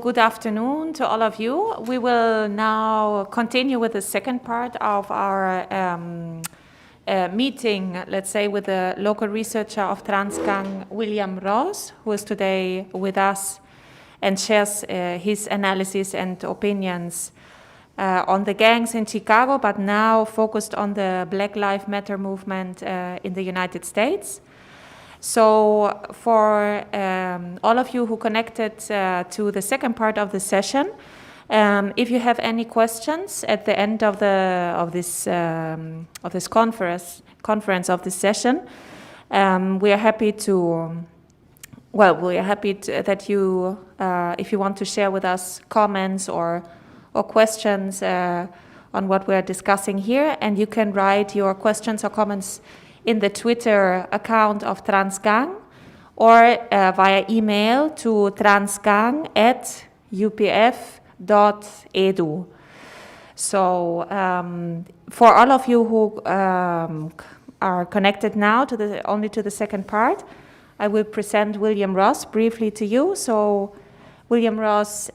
Good afternoon to all of you. We will now continue with the second part of our meeting, let's say, with the local researcher of TRANSGANG, William Ross, who is today with us and shares his analysis and opinions on the gangs in Chicago, but now focused on the Black Lives Matter movement in the United States. So for all of you who connected to the second part of the session, if you have any questions at the end of this conference of this session, we are happy that you, if you want to share with us comments or questions on what we are discussing here, and you can write your questions or comments in the Twitter account of TRANSGANG or via email to transgang@upf.edu. So for all of you who are connected now only to the second part, I will present William Ross briefly to you. So William Ross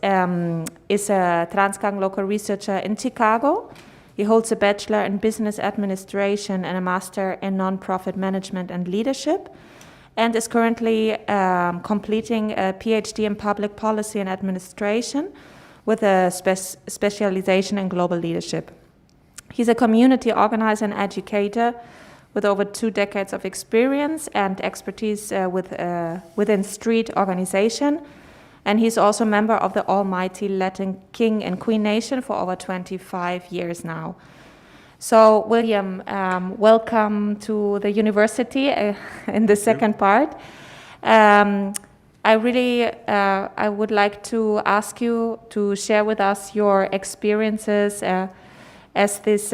is a TRANSGANG local researcher in Chicago. He holds a bachelor in business administration and a master in nonprofit management and leadership, and is currently completing a PhD in public policy and administration with a specialization in global leadership. He's a community organizer and educator with over 2 decades of experience and expertise within street organization. And he's also a member of the Almighty Latin King and Queen Nation for over 25 years now. So, William, welcome to the university in the second part. I would like to ask you to share with us your experiences as this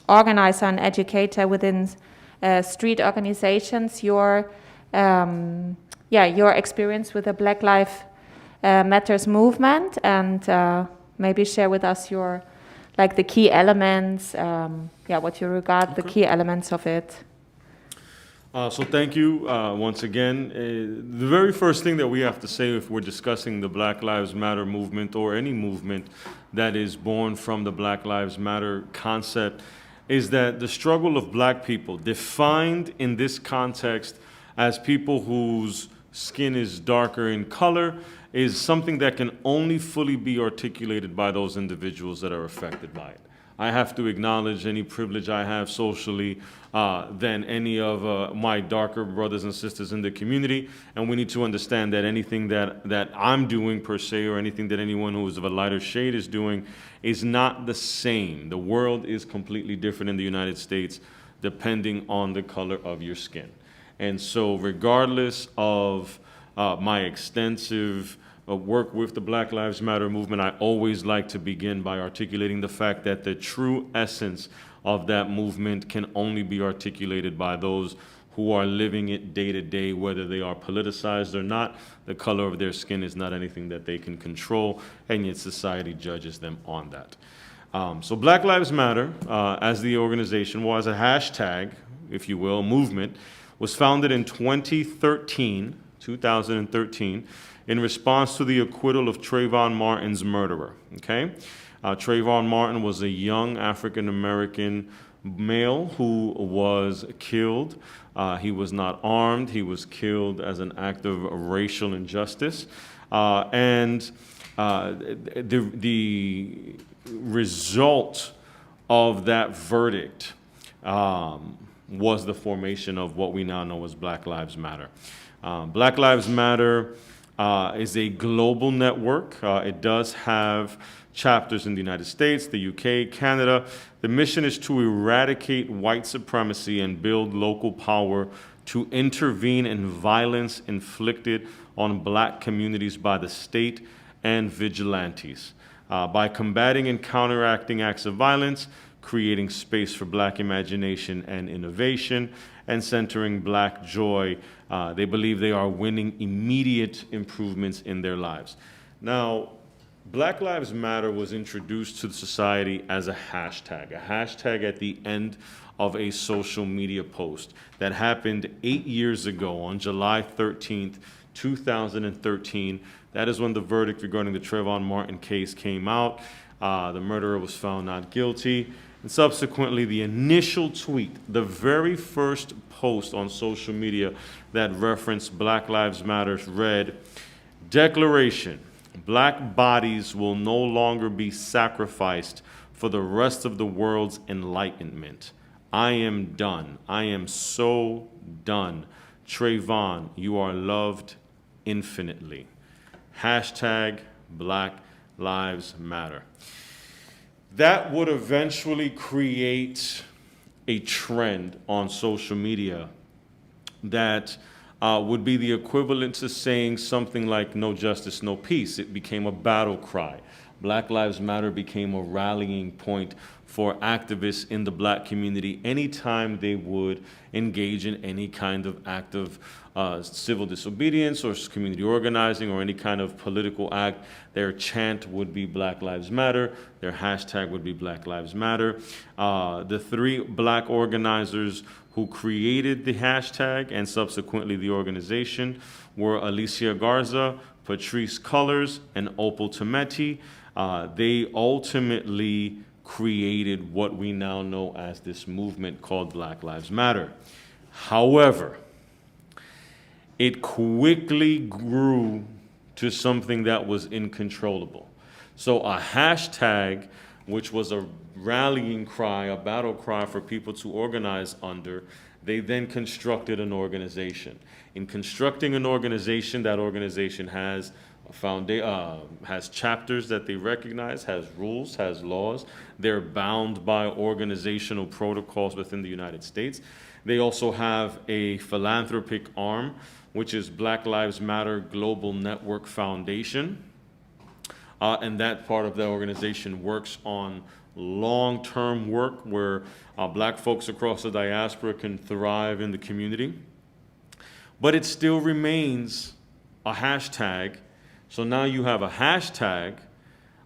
organizer and educator within street organizations, your experience with the Black Lives Matters movement, and maybe share with us your, the key elements, what you regard the key elements of it. So thank you once again. The very first thing that we have to say if we're discussing the Black Lives Matter movement or any movement that is born from the Black Lives Matter concept is that the struggle of Black people, defined in this context as people whose skin is darker in color, is something that can only fully be articulated by those individuals that are affected by it. I have to acknowledge any privilege I have socially than any of my darker brothers and sisters in the community, and we need to understand that anything that I'm doing per se, or anything that anyone who is of a lighter shade is doing, is not the same. The world is completely different in the United States depending on the color of your skin. And so regardless of my extensive work with the Black Lives Matter movement, I always like to begin by articulating the fact that the true essence of that movement can only be articulated by those who are living it day to day, whether they are politicized or not. The color of their skin is not anything that they can control, and yet society judges them on that. So Black Lives Matter, as the organization, as a hashtag, if you will, movement, was founded in 2013, in response to the acquittal of Trayvon Martin's murderer, okay? Trayvon Martin was a young African-American male who was killed. He was not armed. He was killed as an act of racial injustice. The result of that verdict was the formation of what we now know as Black Lives Matter. Black Lives Matter is a global network. It does have chapters in the United States, the UK, Canada. The mission is to eradicate white supremacy and build local power to intervene in violence inflicted on Black communities by the state and vigilantes. By combating and counteracting acts of violence, creating space for Black imagination and innovation, and centering Black joy, they believe they are winning immediate improvements in their lives. Now, Black Lives Matter was introduced to society as a hashtag at the end of a social media post that happened 8 years ago on July 13th, 2013, That is when the verdict regarding the Trayvon Martin case came out. The murderer was found not guilty. And subsequently, the initial tweet, the very first post on social media that referenced Black Lives Matter read, "Declaration, Black bodies will no longer be sacrificed for the rest of the world's enlightenment. I am done. I am so done. Trayvon, you are loved infinitely. Hashtag Black Lives Matter." That would eventually create a trend on social media that would be the equivalent to saying something like "no justice, no peace." It became a battle cry. Black Lives Matter became a rallying point for activists in the Black community anytime they would engage in any kind of act of civil disobedience or community organizing or any kind of political act. Their chant would be Black Lives Matter. Their hashtag would be Black Lives Matter. The three Black organizers who created the hashtag and subsequently the organization were Alicia Garza, Patrice Cullors, and Opal Tometi. They ultimately created what we now know as this movement called Black Lives Matter. However, it quickly grew to something that was uncontrollable. So a hashtag, which was a rallying cry, a battle cry for people to organize under, they then constructed an organization. In constructing an organization, that organization has has chapters that they recognize, has rules, has laws. They're bound by organizational protocols within the United States. They also have a philanthropic arm, which is Black Lives Matter Global Network Foundation. And that part of the organization works on long-term work where Black folks across the diaspora can thrive in the community. But it still remains a hashtag. So now you have a hashtag,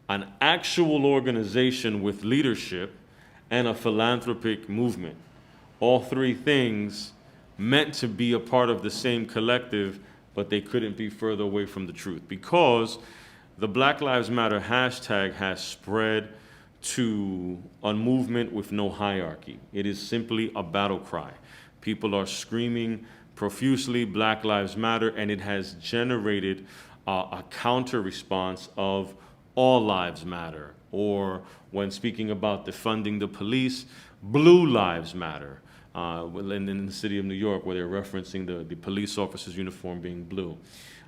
an actual organization with leadership, and a philanthropic movement. All three things meant to be a part of the same collective, but they couldn't be further away from the truth because the Black Lives Matter hashtag has spread to a movement with no hierarchy. It is simply a battle cry. People are screaming profusely, Black Lives Matter, and it has generated a counter response of all lives matter, or when speaking about defunding the police, blue lives matter. In the city of New York, where they're referencing the police officer's uniform being blue.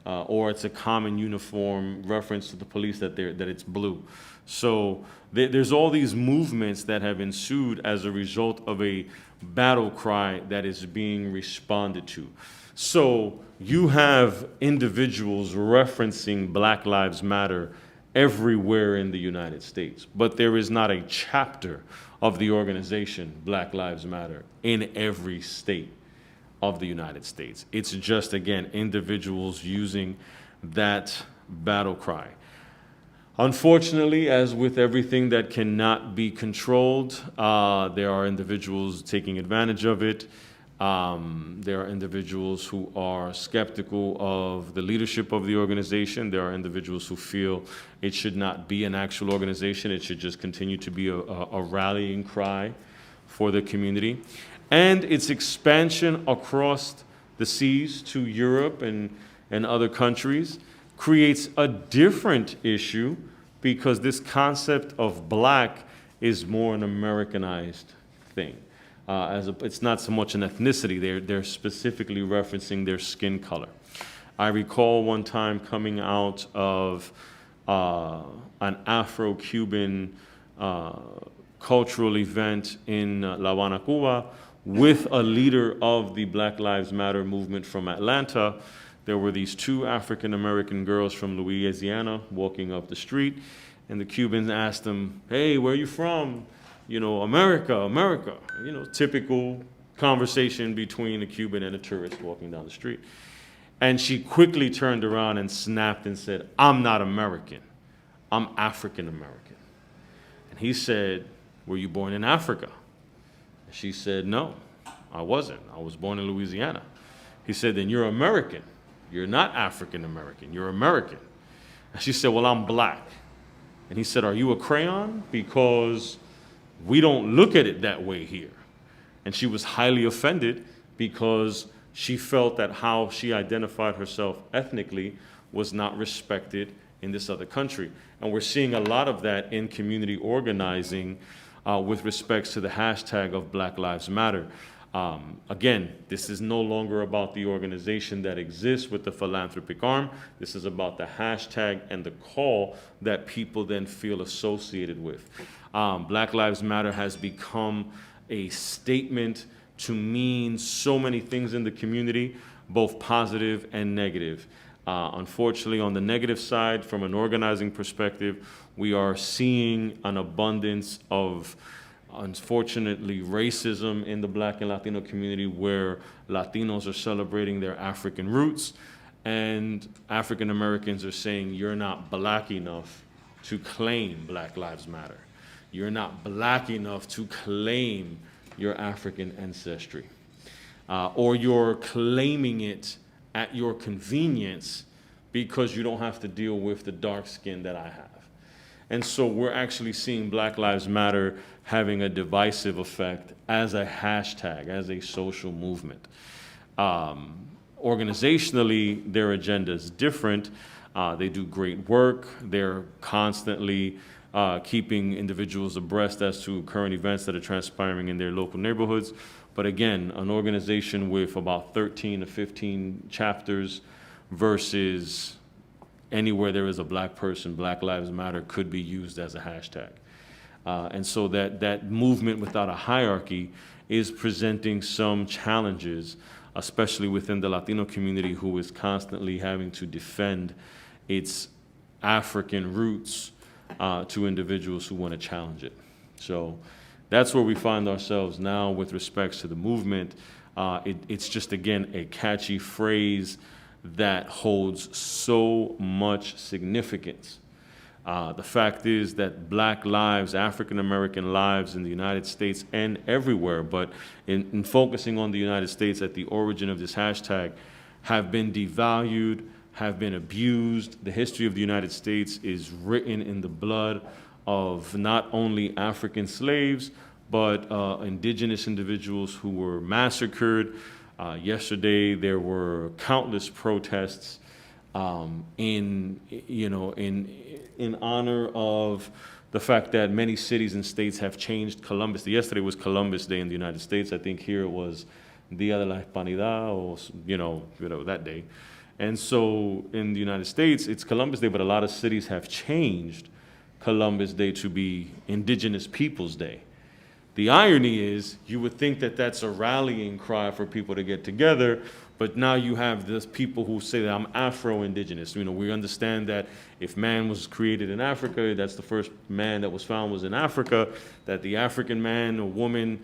Or it's a common uniform reference to the police that it's blue. So there's all these movements that have ensued as a result of a battle cry that is being responded to. So you have individuals referencing Black Lives Matter everywhere in the United States, but there is not a chapter of the organization Black Lives Matter in every state of the United States. It's just, again, individuals using that battle cry. Unfortunately, as with everything that cannot be controlled, there are individuals taking advantage of it. There are individuals who are skeptical of the leadership of the organization. There are individuals who feel it should not be an actual organization. It should just continue to be a rallying cry for the community. And its expansion across the seas to Europe and other countries creates a different issue because this concept of black is more an Americanized thing. It's not so much an ethnicity. They're specifically referencing their skin color. I recall one time coming out of an Afro-Cuban cultural event in La Habana, Cuba, with a leader of the Black Lives Matter movement from Atlanta. There were these two African-American girls from Louisiana walking up the street, and the Cubans asked them, "Hey, where are you from?" You know, America, America. You know, typical conversation between a Cuban and a tourist walking down the street. And she quickly turned around and snapped and said, "I'm not American, I'm African American." And he said, "Were you born in Africa?" And she said, "No, I wasn't. I was born in Louisiana." He said, "Then you're American. You're not African American, you're American." And she said, well, I'm black. And he said, are you a crayon? Because we don't look at it that way here. And she was highly offended because she felt that how she identified herself ethnically was not respected in this other country. And we're seeing a lot of that in community organizing with respects to the hashtag of Black Lives Matter. Again, this is no longer about the organization that exists with the philanthropic arm. This is about the hashtag and the call that people then feel associated with. Black Lives Matter has become a statement to mean so many things in the community, both positive and negative. Unfortunately, on the negative side, from an organizing perspective, we are seeing an abundance of, unfortunately, racism in the Black and Latino community, where Latinos are celebrating their African roots, and African Americans are saying, you're not black enough to claim Black Lives Matter. You're not black enough to claim your African ancestry. Or you're claiming it at your convenience because you don't have to deal with the dark skin that I have. And so we're actually seeing Black Lives Matter having a divisive effect as a hashtag, as a social movement. Organizationally, their agenda is different. They do great work. They're constantly keeping individuals abreast as to current events that are transpiring in their local neighborhoods. But again, an organization with about 13 to 15 chapters versus anywhere there is a black person, Black Lives Matter could be used as a hashtag. And so that movement without a hierarchy is presenting some challenges, especially within the Latino community, who is constantly having to defend its African roots to individuals who want to challenge it. So that's where we find ourselves now with respects to the movement. It's just, again, a catchy phrase that holds so much significance. The fact is that Black lives, African American lives in the United States and everywhere, but in focusing on the United States at the origin of this hashtag, have been devalued, have been abused. The history of the United States is written in the blood of not only African slaves, but indigenous individuals who were massacred. Yesterday, there were countless protests in honor of the fact that many cities and states have changed Columbus. Yesterday was Columbus Day in the United States. I think here it was Dia de la Hispanidad, or that day. And so in the United States, it's Columbus Day, but a lot of cities have changed Columbus Day to be Indigenous Peoples Day. The irony is, you would think that that's a rallying cry for people to get together, but now you have this people who say that I'm Afro-Indigenous. We understand that if man was created in Africa, that's the first man that was found was in Africa, that the African man or woman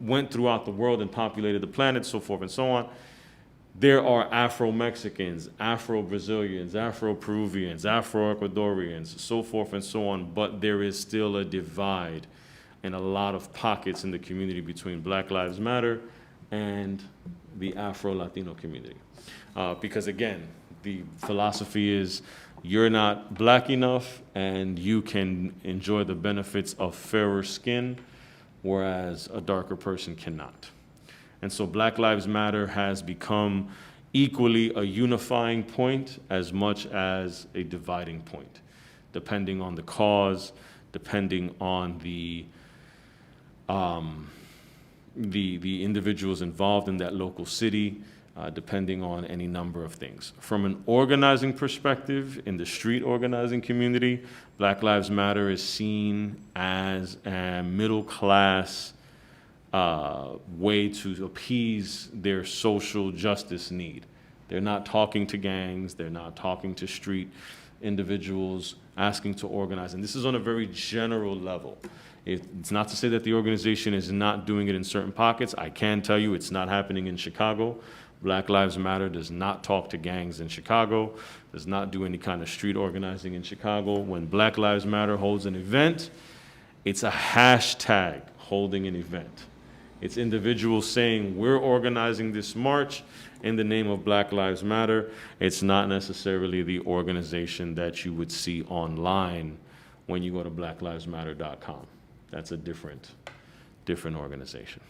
went throughout the world and populated the planet, so forth and so on. There are Afro-Mexicans, Afro-Brazilians, Afro-Peruvians, Afro-Ecuadorians, so forth and so on, but there is still a divide and a lot of pockets in the community between Black Lives Matter and the Afro-Latino community. Because again, the philosophy is you're not black enough and you can enjoy the benefits of fairer skin, whereas a darker person cannot. And so Black Lives Matter has become equally a unifying point as much as a dividing point, depending on the cause, depending on the individuals involved in that local city, depending on any number of things. From an organizing perspective, in the street organizing community, Black Lives Matter is seen as a middle-class way to appease their social justice need. They're not talking to gangs, they're not talking to street individuals asking to organize, and this is on a very general level. It's not to say that the organization is not doing it in certain pockets. I can tell you it's not happening in Chicago. Black Lives Matter does not talk to gangs in Chicago, does not do any kind of street organizing in Chicago. When Black Lives Matter holds an event, it's a hashtag holding an event. It's individuals saying, we're organizing this march in the name of Black Lives Matter. It's not necessarily the organization that you would see online when you go to blacklivesmatter.com. That's a different organization.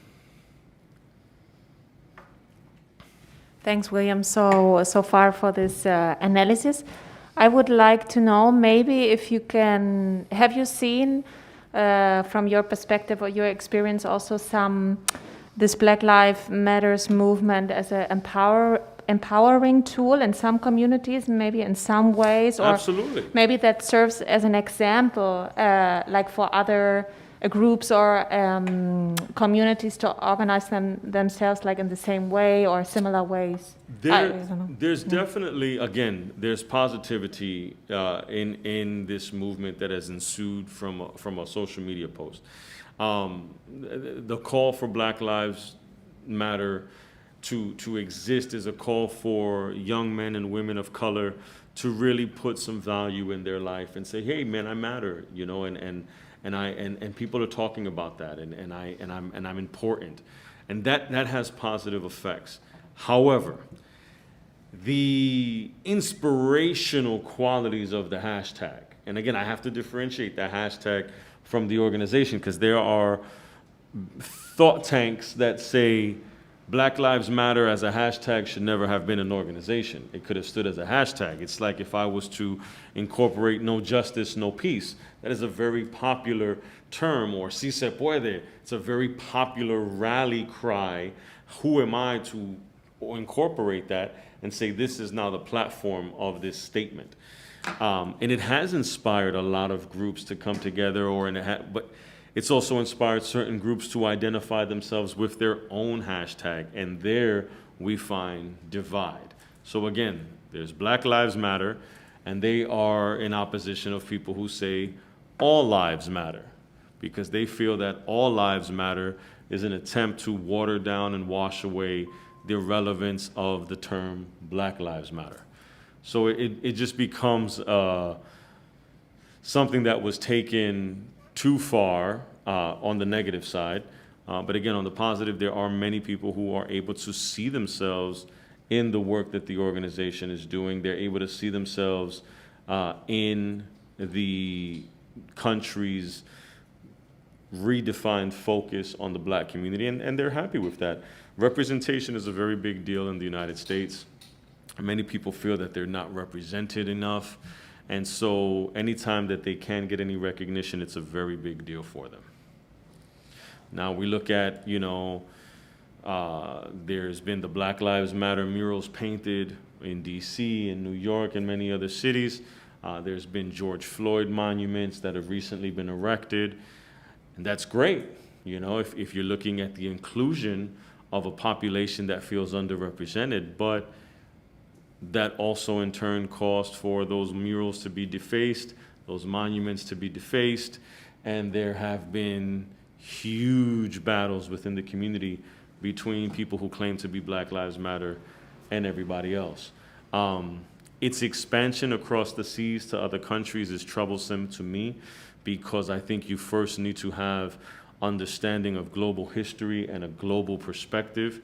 Thanks, William, so far for this analysis. I would like to know, maybe if you can, have you seen from your perspective or your experience also this Black Lives Matters movement as an empowering tool in some communities, maybe in some ways, or Absolutely. maybe that serves as an example, like for other groups or communities to organize themselves like in the same way or similar ways? There's definitely, again, there's positivity in this movement that has ensued from a social media post. The call for Black Lives Matter to exist is a call for young men and women of color to really put some value in their life and say, hey man, I matter, you know, and people are talking about that, and I'm important, and that has positive effects. However, the inspirational qualities of the hashtag, and again, I have to differentiate the hashtag from the organization, because there are thought tanks that say Black Lives Matter as a hashtag should never have been an organization. It could have stood as a hashtag. It's like if I was to incorporate no justice, no peace. That is a very popular term, or si se puede. It's a very popular rally cry. Who am I to incorporate that and say this is now the platform of this statement? And it has inspired a lot of groups to come together, but it's also inspired certain groups to identify themselves with their own hashtag, and there we find divide. So again, there's Black Lives Matter, and they are in opposition of people who say all lives matter, because they feel that all lives matter is an attempt to water down and wash away the relevance of the term Black Lives Matter. So it just becomes something that was taken too far on the negative side. But again, on the positive, there are many people who are able to see themselves in the work that the organization is doing. They're able to see themselves in the country's redefined focus on the Black community, and they're happy with that. Representation is a very big deal in the United States. Many people feel that they're not represented enough. And so anytime that they can get any recognition, it's a very big deal for them. Now we look at, you know, there's been the Black Lives Matter murals painted in DC and New York and many other cities. There's been George Floyd monuments that have recently been erected. And that's great, you know, if you're looking at the inclusion of a population that feels underrepresented, but that also in turn caused for those murals to be defaced, those monuments to be defaced, and there have been huge battles within the community between people who claim to be Black Lives Matter and everybody else. Its expansion across the seas to other countries is troublesome to me, because I think you first need to have understanding of global history and a global perspective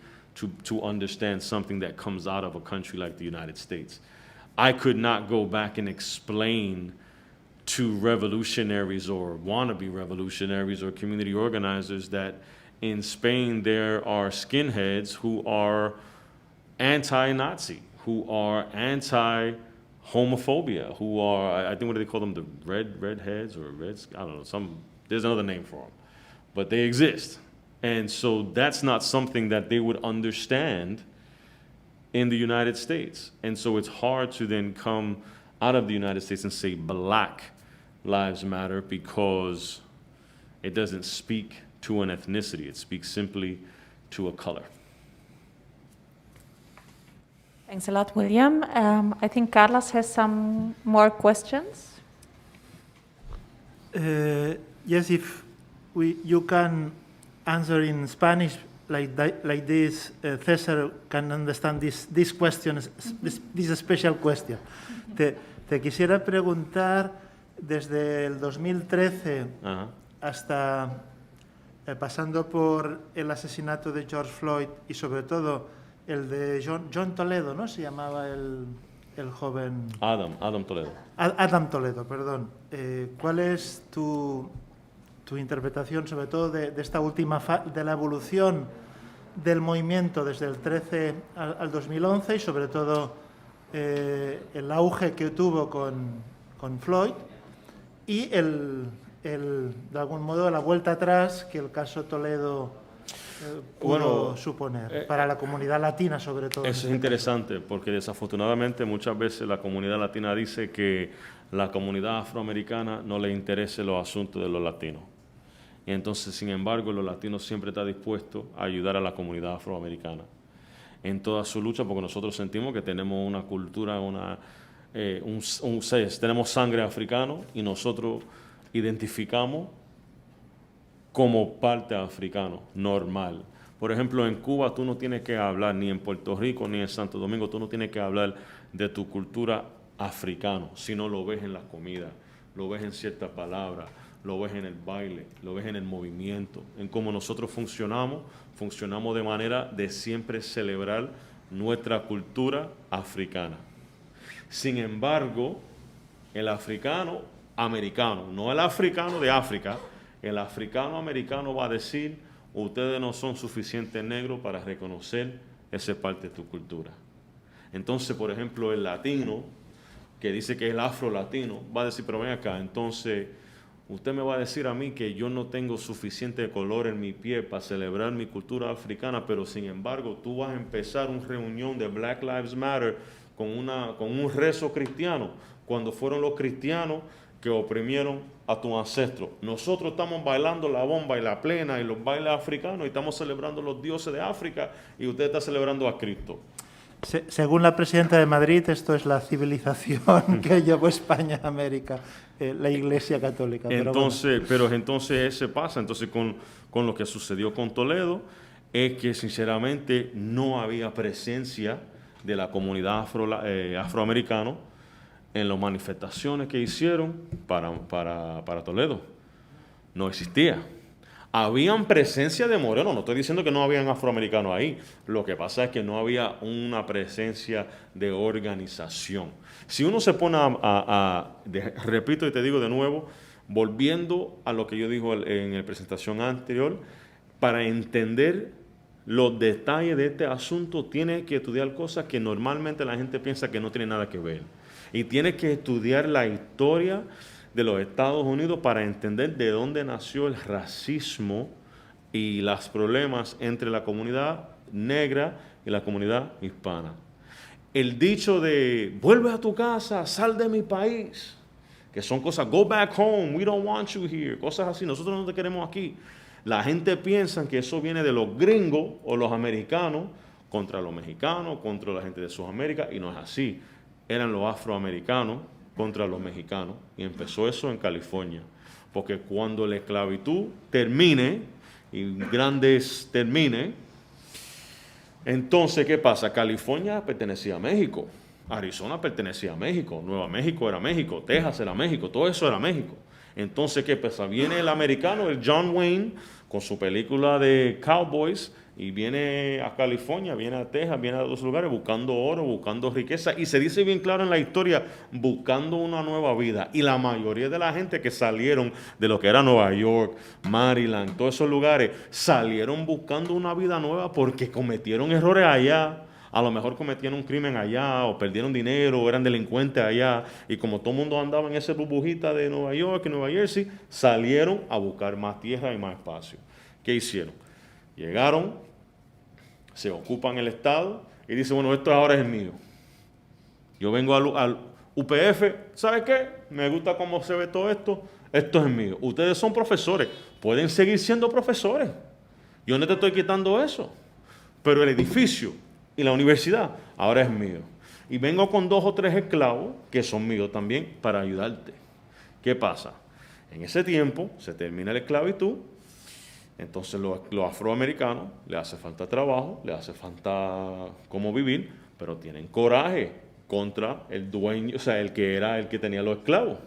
to understand something that comes out of a country like the United States. I could not go back and explain to revolutionaries or wannabe revolutionaries or community organizers that in Spain there are skinheads who are anti-Nazi, who are anti-homophobia, who are, I think, what do they call them, the redheads or reds? I don't know, there's another name for them, but they exist. And so that's not something that they would understand in the United States. And so it's hard to then come out of the United States and say Black Lives Matter, because it doesn't speak to an ethnicity. It speaks simply to a color. Thanks a lot, William. I think Carlos has some more questions. Yes, if you can answer in Spanish like this, César can understand this question, this special question. Te quisiera preguntar, desde el 2013 hasta pasando por el asesinato de George Floyd y sobre todo el de John Toledo, ¿no? Se llamaba el joven... Adam Toledo. Adam Toledo, perdón. ¿Cuál es tu interpretación sobre todo de esta última de la evolución del movimiento desde el 13 al 2011 y sobre todo el auge que tuvo con Floyd y de algún modo la vuelta atrás que el caso Toledo pudo suponer para la comunidad latina sobre todo? Eso es interesante porque desafortunadamente muchas veces la comunidad latina dice que la comunidad afroamericana no le interesa los asuntos de los latinos. Y entonces, sin embargo, los latinos siempre están dispuestos a ayudar a la comunidad afroamericana en toda su lucha, porque nosotros sentimos que tenemos una cultura, tenemos sangre africano y nosotros identificamos como parte africano, normal. Por ejemplo, en Cuba tú no tienes que hablar, ni en Puerto Rico, ni en Santo Domingo, tú no tienes que hablar de tu cultura africano, sino lo ves en la comida, lo ves en ciertas palabras, lo ves en el baile, lo ves en el movimiento, en cómo nosotros funcionamos de manera de siempre celebrar nuestra cultura africana. Sin embargo, el africano americano, no el africano de África, el africano americano va a decir, ustedes no son suficientes negros para reconocer esa parte de tu cultura. Entonces, por ejemplo, el latino, que dice que es el afro-latino, va a decir, pero ven acá, entonces, usted me va a decir a mí que yo no tengo suficiente color en mi piel para celebrar mi cultura africana, pero sin embargo, tú vas a empezar una reunión de Black Lives Matter con un rezo cristiano, cuando fueron los cristianos que oprimieron a tus ancestros. Nosotros estamos bailando la bomba y la plena y los bailes africanos y estamos celebrando los dioses de África y usted está celebrando a Cristo. Según la presidenta de Madrid, esto es la civilización que llevó España a América, la Iglesia Católica. Entonces, pero entonces ese pasa. Entonces, con lo que sucedió con Toledo, es que sinceramente no había presencia de la comunidad afroamericana en las manifestaciones que hicieron para Toledo. No existía. Habían presencia de morenos, no estoy diciendo que no habían afroamericanos ahí, lo que pasa es que no había una presencia de organización. Si uno se pone repito y te digo de nuevo, volviendo a lo que yo digo en la presentación anterior, para entender los detalles de este asunto tienes que estudiar cosas que normalmente la gente piensa que no tienen nada que ver. Y tienes que estudiar la historia de los Estados Unidos para entender de dónde nació el racismo y los problemas entre la comunidad negra y la comunidad hispana. El dicho de, vuelve a tu casa, sal de mi país, que son cosas, go back home, we don't want you here, cosas así, nosotros no te queremos aquí. La gente piensa que eso viene de los gringos o los americanos contra los mexicanos, contra la gente de Sudamérica, y no es así. Eran los afroamericanos contra los mexicanos, y empezó eso en California, porque cuando la esclavitud termine, y grandes termine, entonces, ¿qué pasa? California pertenecía a México, Arizona pertenecía a México, Nueva México era México, Texas era México, todo eso era México. Entonces, ¿qué pasa? Viene el americano, el John Wayne, con su película de Cowboys, y viene a California, viene a Texas, viene a otros lugares buscando oro, buscando riqueza, y se dice bien claro en la historia, buscando una nueva vida. Y la mayoría de la gente que salieron de lo que era Nueva York, Maryland, todos esos lugares, salieron buscando una vida nueva porque cometieron errores allá. A lo mejor cometieron un crimen allá, o perdieron dinero, o eran delincuentes allá, y como todo el mundo andaba en esa burbujita de Nueva York y Nueva Jersey, salieron a buscar más tierra y más espacio. ¿Qué hicieron? Llegaron, se ocupan el Estado y dicen, bueno, esto ahora es mío. Yo vengo al UPF, ¿sabe qué? Me gusta cómo se ve todo esto, esto es mío. Ustedes son profesores, pueden seguir siendo profesores. Yo no te estoy quitando eso, pero el edificio y la universidad ahora es mío. Y vengo con 2 o 3 esclavos que son míos también para ayudarte. ¿Qué pasa? En ese tiempo se termina la esclavitud. Entonces los afroamericanos le hace falta trabajo, le hace falta cómo vivir, pero tienen coraje contra el dueño, o sea, el que tenía los esclavos.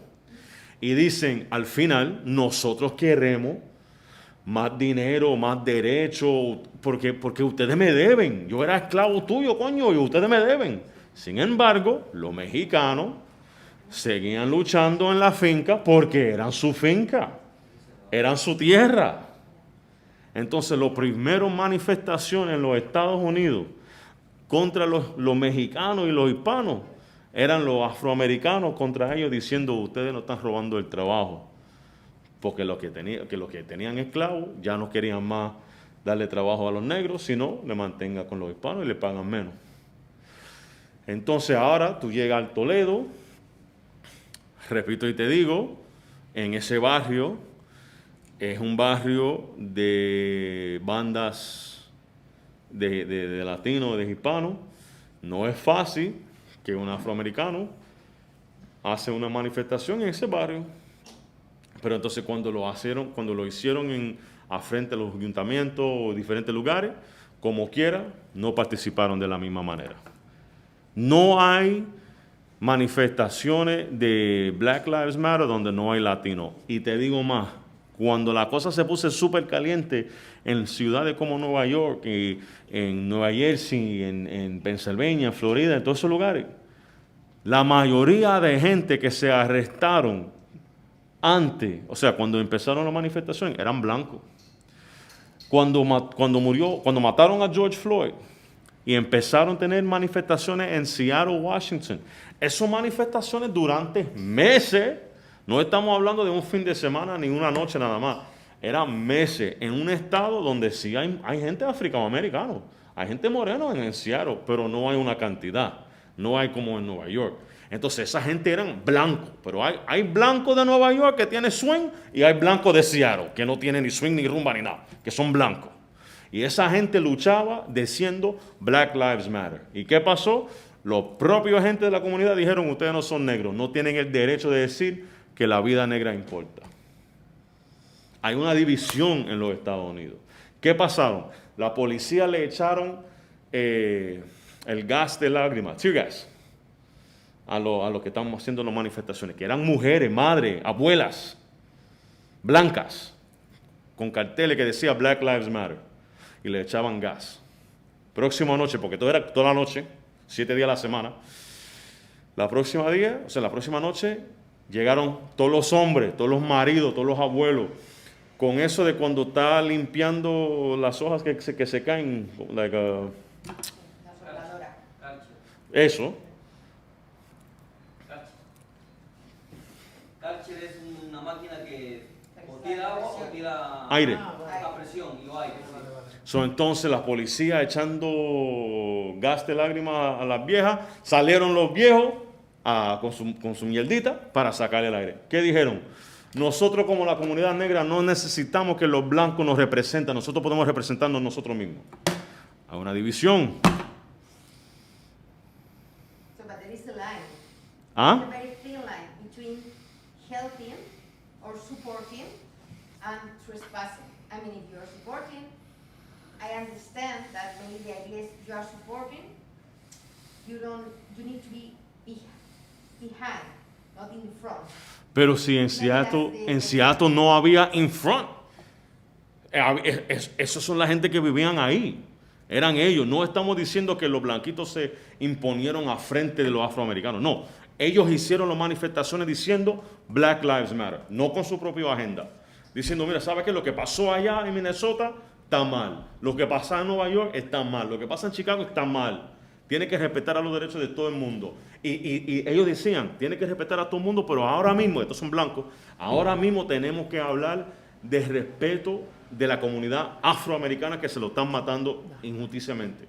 Y dicen, al final, nosotros queremos más dinero, más derecho, porque ustedes me deben. Yo era esclavo tuyo, coño, y ustedes me deben. Sin embargo, los mexicanos seguían luchando en la finca porque eran su finca, eran su tierra. Entonces, las primeras manifestaciones en los Estados Unidos contra los mexicanos y los hispanos eran los afroamericanos contra ellos diciendo, ustedes nos están robando el trabajo. Porque los que tenían esclavos ya no querían más darle trabajo a los negros, sino le mantengan con los hispanos y le pagan menos. Entonces ahora tú llegas al Toledo, repito y te digo, en ese barrio es un barrio de bandas de latinos, de hispanos. No es fácil que un afroamericano hace una manifestación en ese barrio. Pero entonces cuando lo hicieron a frente a los ayuntamientos o diferentes lugares, como quiera, no participaron de la misma manera. No hay manifestaciones de Black Lives Matter donde no hay latinos. Y te digo más, cuando la cosa se puso súper caliente en ciudades como Nueva York, y en Nueva Jersey, en Pennsylvania, en Florida, en todos esos lugares, la mayoría de gente que se arrestaron antes, o sea, cuando empezaron las manifestaciones, eran blancos. Cuando mataron a George Floyd y empezaron a tener manifestaciones en Seattle, Washington, esas manifestaciones durante meses, no estamos hablando de un fin de semana ni una noche nada más, eran meses en un estado donde sí hay gente africanoamericana, hay gente morena en Seattle, pero no hay una cantidad, no hay como en Nueva York. Entonces esa gente eran blancos, pero hay blancos de Nueva York que tienen swing y hay blancos de Seattle que no tienen ni swing ni rumba ni nada, que son blancos. Y esa gente luchaba diciendo Black Lives Matter. ¿Y qué pasó? Los propios agentes de la comunidad dijeron, ustedes no son negros, no tienen el derecho de decir que la vida negra importa. Hay una división en los Estados Unidos. ¿Qué pasaron? La policía le echaron el gas de lágrimas, tear gas, a los que estaban haciendo las manifestaciones, que eran mujeres, madres, abuelas, blancas, con carteles que decía Black Lives Matter, y le echaban gas. Próxima noche, porque todo era toda la noche, 7 días a la semana, la próxima noche, llegaron todos los hombres, todos los maridos, todos los abuelos, con eso de cuando está limpiando las hojas que se caen, eso. Karcher es una máquina que o tira agua o tira aire. A presión y aire. Entonces la policía echando gas de lágrimas a las viejas, salieron los viejos con su mierdita para sacar el aire. ¿Qué dijeron? Nosotros como la comunidad negra no necesitamos que los blancos nos representen, nosotros podemos representarnos nosotros mismos. Hay una división. So, but there is a line. ¿Ah? A very thin line between helping or supporting and trespassing. I mean, if you're supporting, I understand that maybe the idea is you are supporting, you need to be behind, not in front. Pero si en Seattle no había in front. Esos son la gente que vivían ahí. Eran ellos. No estamos diciendo que los blanquitos se imponieron a frente de los afroamericanos. No. Ellos hicieron las manifestaciones diciendo Black Lives Matter. No con su propia agenda. Diciendo, mira, ¿sabes qué? Lo que pasó allá en Minnesota está mal. Lo que pasa en Nueva York está mal. Lo que pasa en Chicago está mal. Tiene que respetar a los derechos de todo el mundo. Y ellos decían, tiene que respetar a todo el mundo, pero ahora mismo, estos son blancos, ahora mismo tenemos que hablar de respeto de la comunidad afroamericana que se lo están matando injusticiamente.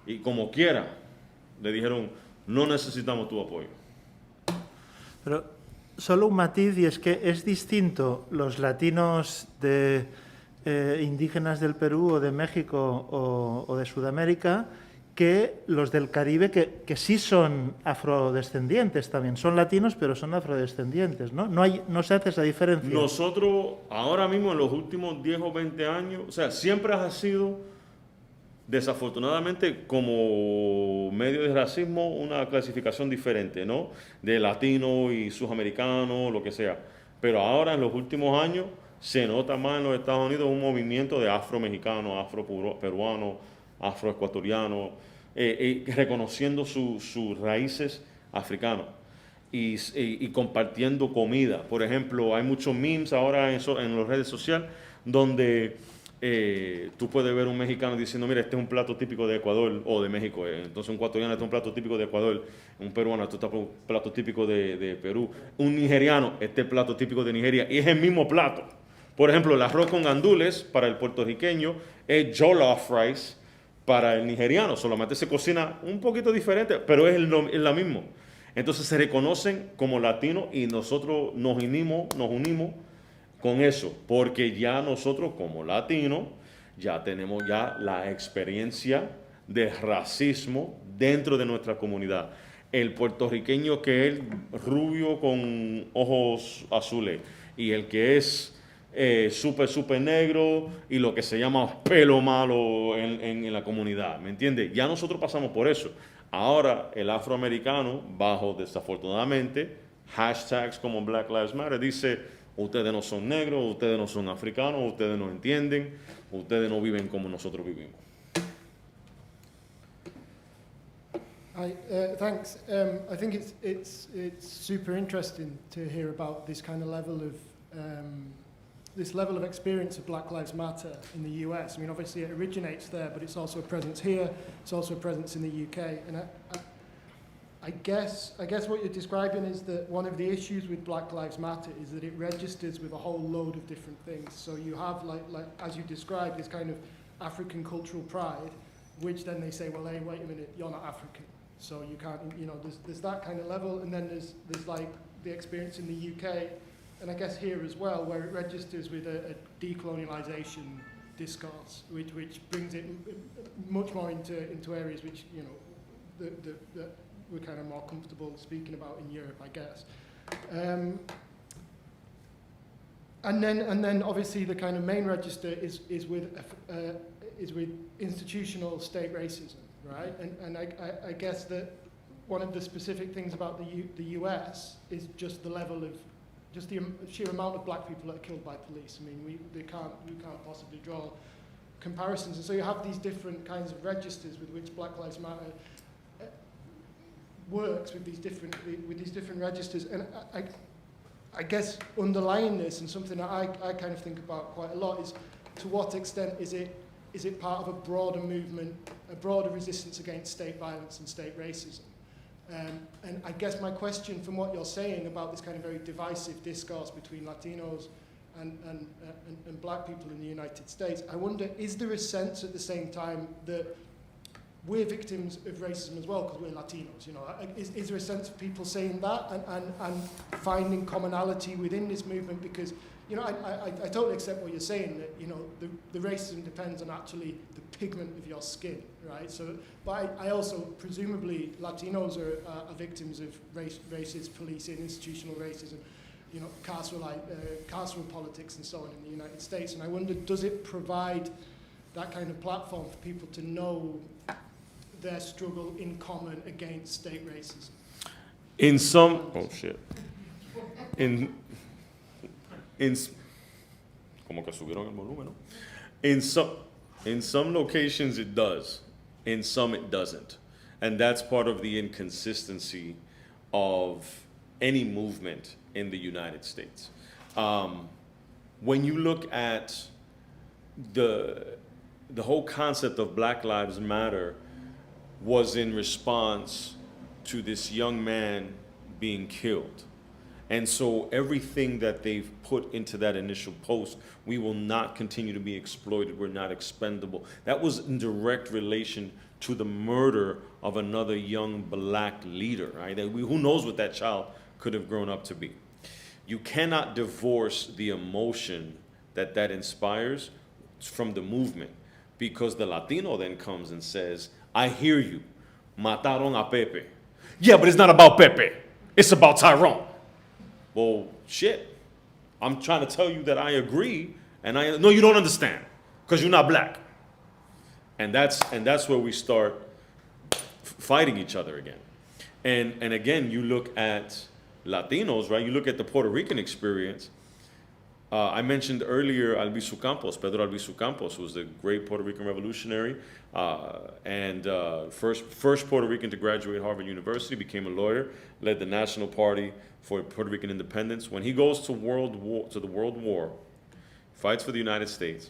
Y como quiera, le dijeron, no necesitamos tu apoyo. Pero solo un matiz, y es que es distinto los latinos indígenas del Perú o de México o de Sudamérica que los del Caribe, que sí son afrodescendientes también. Son latinos, pero son afrodescendientes, ¿no? No se hace esa diferencia. Nosotros, ahora mismo, en los últimos 10 o 20 años, o sea, siempre ha sido, desafortunadamente, como medio de racismo, una clasificación diferente, ¿no? De latino y sudamericano, lo que sea. Pero ahora, en los últimos años, se nota más en los Estados Unidos un movimiento de afro-mexicano, afro-peruano, afro-ecuatoriano, reconociendo sus raíces africanas y compartiendo comida. Por ejemplo, hay muchos memes ahora en las redes sociales donde tú puedes ver un mexicano diciendo, mira, este es un plato típico de Ecuador o de México. Entonces un ecuatoriano, este es un plato típico de Ecuador. Un peruano, este es un plato típico de Perú. Un nigeriano, este es el plato típico de Nigeria. Y es el mismo plato. Por ejemplo, el arroz con gandules para el puertorriqueño es jollof rice para el nigeriano. Solamente se cocina un poquito diferente, pero es la mismo. Entonces se reconocen como latinos y nosotros nos unimos con eso, porque ya nosotros como latinos ya tenemos ya la experiencia de racismo dentro de nuestra comunidad. El puertorriqueño que es rubio con ojos azules y el que es súper negro y lo que se llama pelo malo en la comunidad, ¿me entiendes? Ya nosotros pasamos por eso. Ahora el afroamericano, bajo desafortunadamente hashtags como Black Lives Matter, dice: ustedes no son negros, ustedes no son africanos, ustedes no entienden, ustedes no viven como nosotros vivimos. Thanks. I think it's super interesting to hear about this kind of level of experience of Black Lives Matter in the US. I mean, obviously it originates there, but it's also a presence here. It's also a presence in the UK. And I guess what you're describing is that one of the issues with Black Lives Matter is that it registers with a whole load of different things. So you have, like as you described, this kind of African cultural pride, which then they say, well, hey, wait a minute, you're not African. So you can't, there's that kind of level. And then there's like the experience in the UK, and I guess here as well, where it registers with a decolonialization discourse, which brings it much more into areas which, that we're kind of more comfortable speaking about in Europe, I guess. And then obviously the kind of main register is with institutional state racism, right? And I guess that one of the specific things about the US is just the level of, just the sheer amount of black people that are killed by police. I mean, we can't possibly draw comparisons. And so you have these different kinds of registers with which Black Lives Matter works with these different registers. And I guess underlying this, and something that I kind of think about quite a lot, is to what extent is it part of a broader movement, a broader resistance against state violence and state racism? And I guess my question, from what you're saying about this kind of very divisive discourse between Latinos and black people in the United States, I wonder, is there a sense at the same time that we're victims of racism as well because we're Latinos? Is there a sense of people saying that and finding commonality within this movement? Because I totally accept what you're saying, that the racism depends on actually the pigment of your skin, right? So, but I also, presumably, Latinos are victims of racist policing, institutional racism, carceral politics and so on in the United States. And I wonder, does it provide that kind of platform for people to know their struggle in common against state racism? In some, como que subieron el volumen, ¿no? In some locations it does, in some it doesn't. And that's part of the inconsistency of any movement in the United States. When you look at the whole concept of Black Lives Matter was in response to this young man being killed. And so everything that they've put into that initial post, we will not continue to be exploited, we're not expendable. That was in direct relation to the murder of another young black leader, right? Who knows what that child could have grown up to be. You cannot divorce the emotion that inspires from the movement, because the Latino then comes and says, I hear you, mataron a Pepe. Yeah, but it's not about Pepe, it's about Tyrone. Well, shit, I'm trying to tell you that I agree, and no, you don't understand, because you're not black. And that's where we start fighting each other again. And again, you look at Latinos, right? You look at the Puerto Rican experience. I mentioned earlier Albizu Campos, Pedro Albizu Campos, who was a great Puerto Rican revolutionary and first Puerto Rican to graduate Harvard University, became a lawyer, led the National Party for Puerto Rican independence. When he goes to the World War, fights for the United States,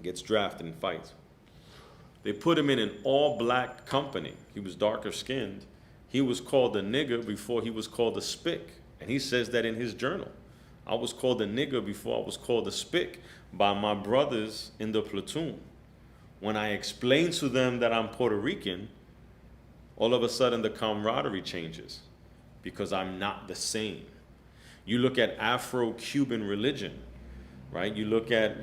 gets drafted and fights. They put him in an all-black company. He was darker skinned. He was called a nigger before he was called a spick. And he says that in his journal. I was called a nigger before I was called a spick by my brothers in the platoon. When I explain to them that I'm Puerto Rican, all of a sudden the camaraderie changes because I'm not the same. You look at Afro-Cuban religion, right? You look at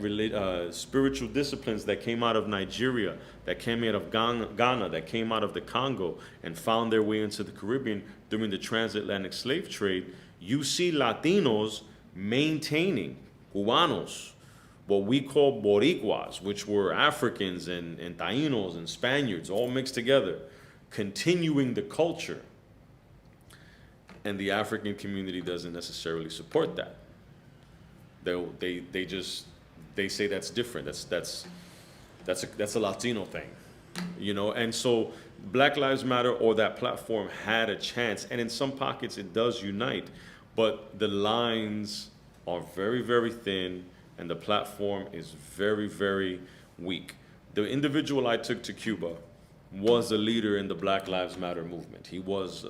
spiritual disciplines that came out of Nigeria, that came out of Ghana, that came out of the Congo and found their way into the Caribbean during the transatlantic slave trade. You see Latinos maintaining, Cubanos, what we call Boricuas, which were Africans and Tainos and Spaniards all mixed together, continuing the culture. And the African community doesn't necessarily support that. They say that's different. That's a Latino thing, you know. And so Black Lives Matter or that platform had a chance, and in some pockets it does unite, but the lines are very, very thin, and the platform is very, very weak. The individual I took to Cuba was a leader in the Black Lives Matter movement. He was,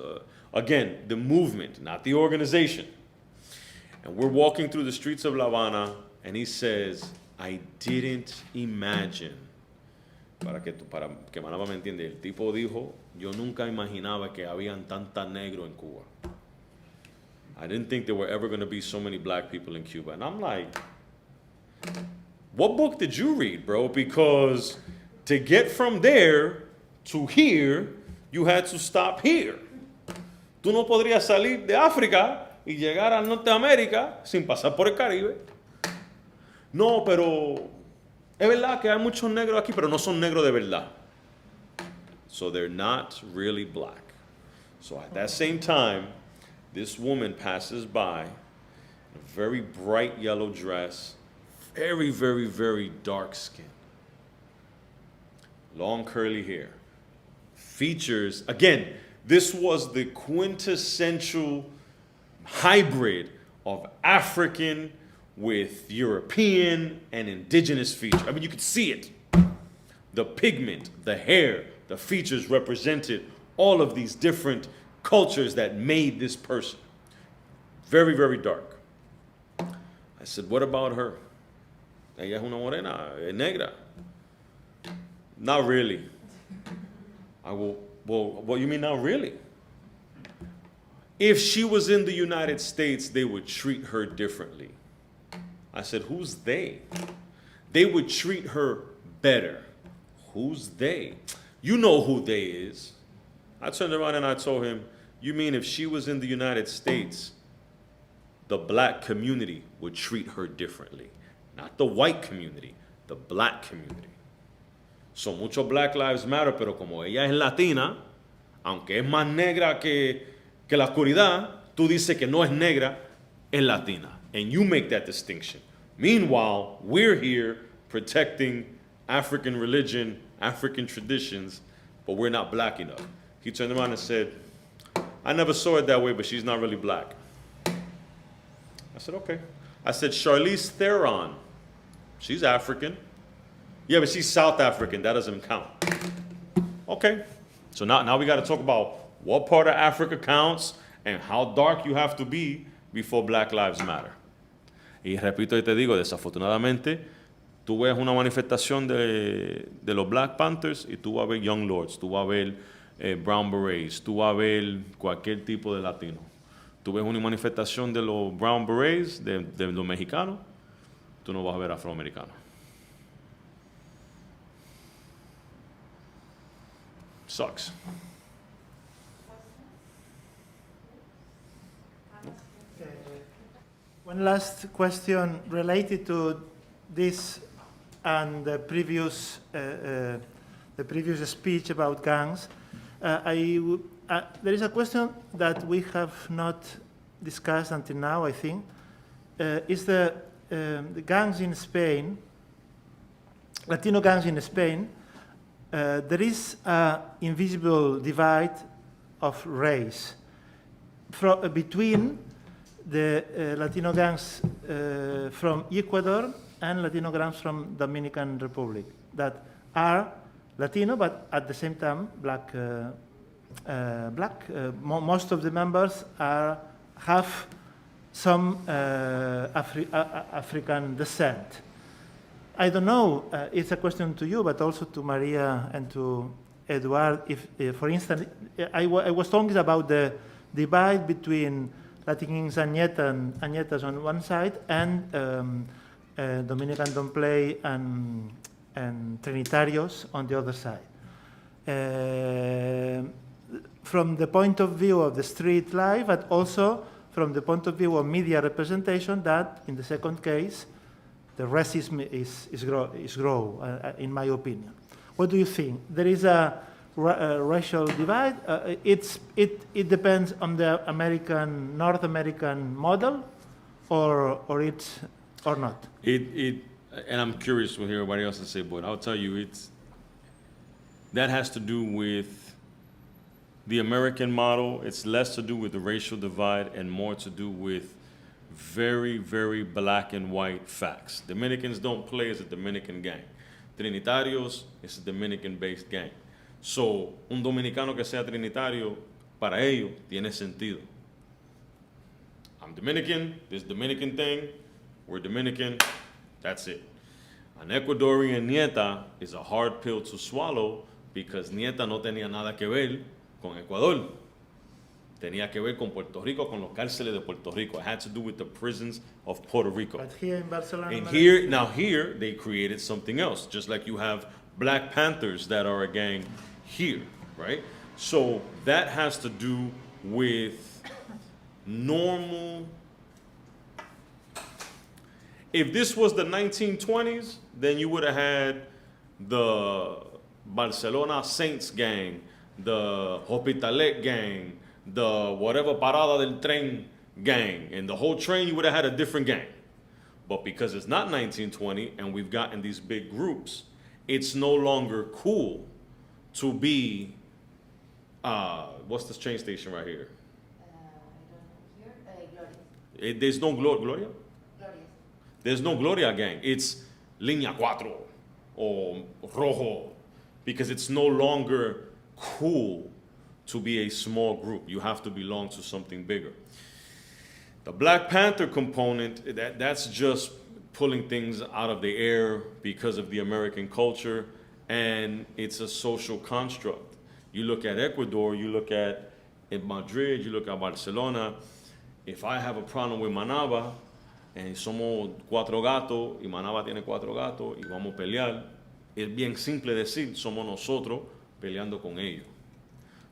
again, the movement, not the organization. And we're walking through the streets of La Habana, and he says, I didn't imagine. Para que Manaba me entiende, el tipo dijo, yo nunca imaginaba que habían tanta negro en Cuba. I didn't think there were ever going to be so many black people in Cuba. And I'm like, what book did you read, bro? Because to get from there to here, you had to stop here. Tú no podrías salir de África y llegar a Norteamérica sin pasar por el Caribe. No, pero es verdad que hay muchos negros aquí, pero no son negros de verdad. So they're not really black. So at that same time, this woman passes by in a very bright yellow dress, very, very, very dark skin, long curly hair, features. Again, this was the quintessential hybrid of African with European and indigenous features. I mean, you could see it. The pigment, the hair, the features represented all of these different cultures that made this person. Very, very dark. I said, what about her? Ella es una morena, es negra. Not really. I will, well, what you mean not really? If she was in the United States, they would treat her differently. I said, who's they? They would treat her better. Who's they? You know who they is. I turned around and I told him, you mean if she was in the United States, the black community would treat her differently? Not the white community, the black community. So mucho Black Lives Matter, pero como ella es latina, aunque es más negra que la oscuridad, tú dices que no es negra, es latina. And you make that distinction. Meanwhile, we're here protecting African religion, African traditions, but we're not black enough. He turned around and said, I never saw it that way, but she's not really black. I said, okay. I said, Charlize Theron, she's African. Yeah, but she's South African. That doesn't count. Okay. So now we got to talk about what part of Africa counts and how dark you have to be before Black Lives Matter. Y repito y te digo, desafortunadamente, tú ves una manifestación de los Black Panthers y tú vas a ver Young Lords, tú vas a ver Brown Berets, tú vas a ver cualquier tipo de latino. Tú ves una manifestación de los Brown Berets, de los mexicanos, tú no vas a ver afroamericanos. Sucks. One last question related to this and the previous speech about gangs. There is a question that we have not discussed until now, I think. Is the the gangs in Spain, Latino gangs in Spain, there is an invisible divide of race between the Latino gangs from Ecuador and Latino gangs from Dominican Republic that are Latino, but at the same time black. Most of the members have some African descent. I don't know, it's a question to you, but also to Maria and to Eduard. If for instance, I was talking about the divide between Latinx Añetas on one side and Dominican Don't Play and Trinitarios on the other side. From the point of view of the street life, but also from the point of view of media representation, that in the second case, the racism is grow, in my opinion. What do you think? There is a racial divide. It depends on the North American model, or not. And I'm curious to hear everybody else to say, but I'll tell you, that has to do with the American model. It's less to do with the racial divide and more to do with very, very black and white facts. Dominicans don't play as a Dominican gang. Trinitarios is a Dominican-based gang. So, un dominicano que sea trinitario, para ellos, tiene sentido. I'm Dominican, this Dominican thing, we're Dominican, that's it. An Ecuadorian nieta is a hard pill to swallow because nieta no tenía nada que ver con Ecuador. Tenía que ver con Puerto Rico, con los cárceles de Puerto Rico. It had to do with the prisons of Puerto Rico. But here in Barcelona... And here, they created something else. Just like you have Black Panthers that are a gang here, right? So that has to do with normal... If this was the 1920s, then you would have had the Barcelona Saints gang, the Hospitalet gang, the whatever Parada del Tren gang, and the whole train, you would have had a different gang. But because it's not 1920 and we've gotten these big groups, it's no longer cool to be, what's this train station right here? Gloria. There's no Gloria? Gloria. There's no Gloria gang. It's Línea 4 or Rojo, because it's no longer cool to be a small group. You have to belong to something bigger. The Black Panther component, that's just pulling things out of the air because of the American culture, and it's a social construct. You look at Ecuador, you look at Madrid, you look at Barcelona. If I have a problem with Manaba, and somos 4 gatos, y Manaba tiene 4 gatos, y vamos a pelear, es bien simple decir, somos nosotros peleando con ellos.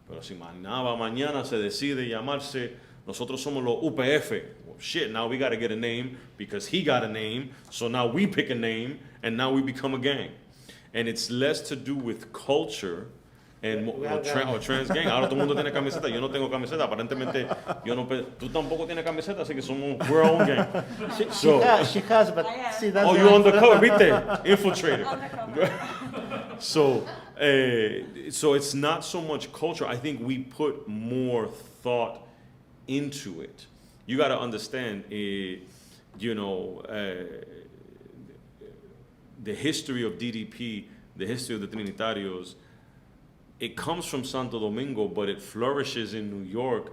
Pero si Manaba mañana se decide llamarse, nosotros somos los UPF, well, shit, now we got to get a name because he got a name, so now we pick a name, and now we become a gang. And it's less to do with culture and or TRANSGANG. Ahora todo el mundo tiene camiseta, yo no tengo camiseta, aparentemente tú tampoco tienes camiseta, así que somos, we're our own gang. She has, but she doesn't. Oh, you undercover, viste? Infiltrated. So it's not so much culture. I think we put more thought into it. You got to understand, the history of DDP, the history of the Trinitarios, it comes from Santo Domingo, but it flourishes in New York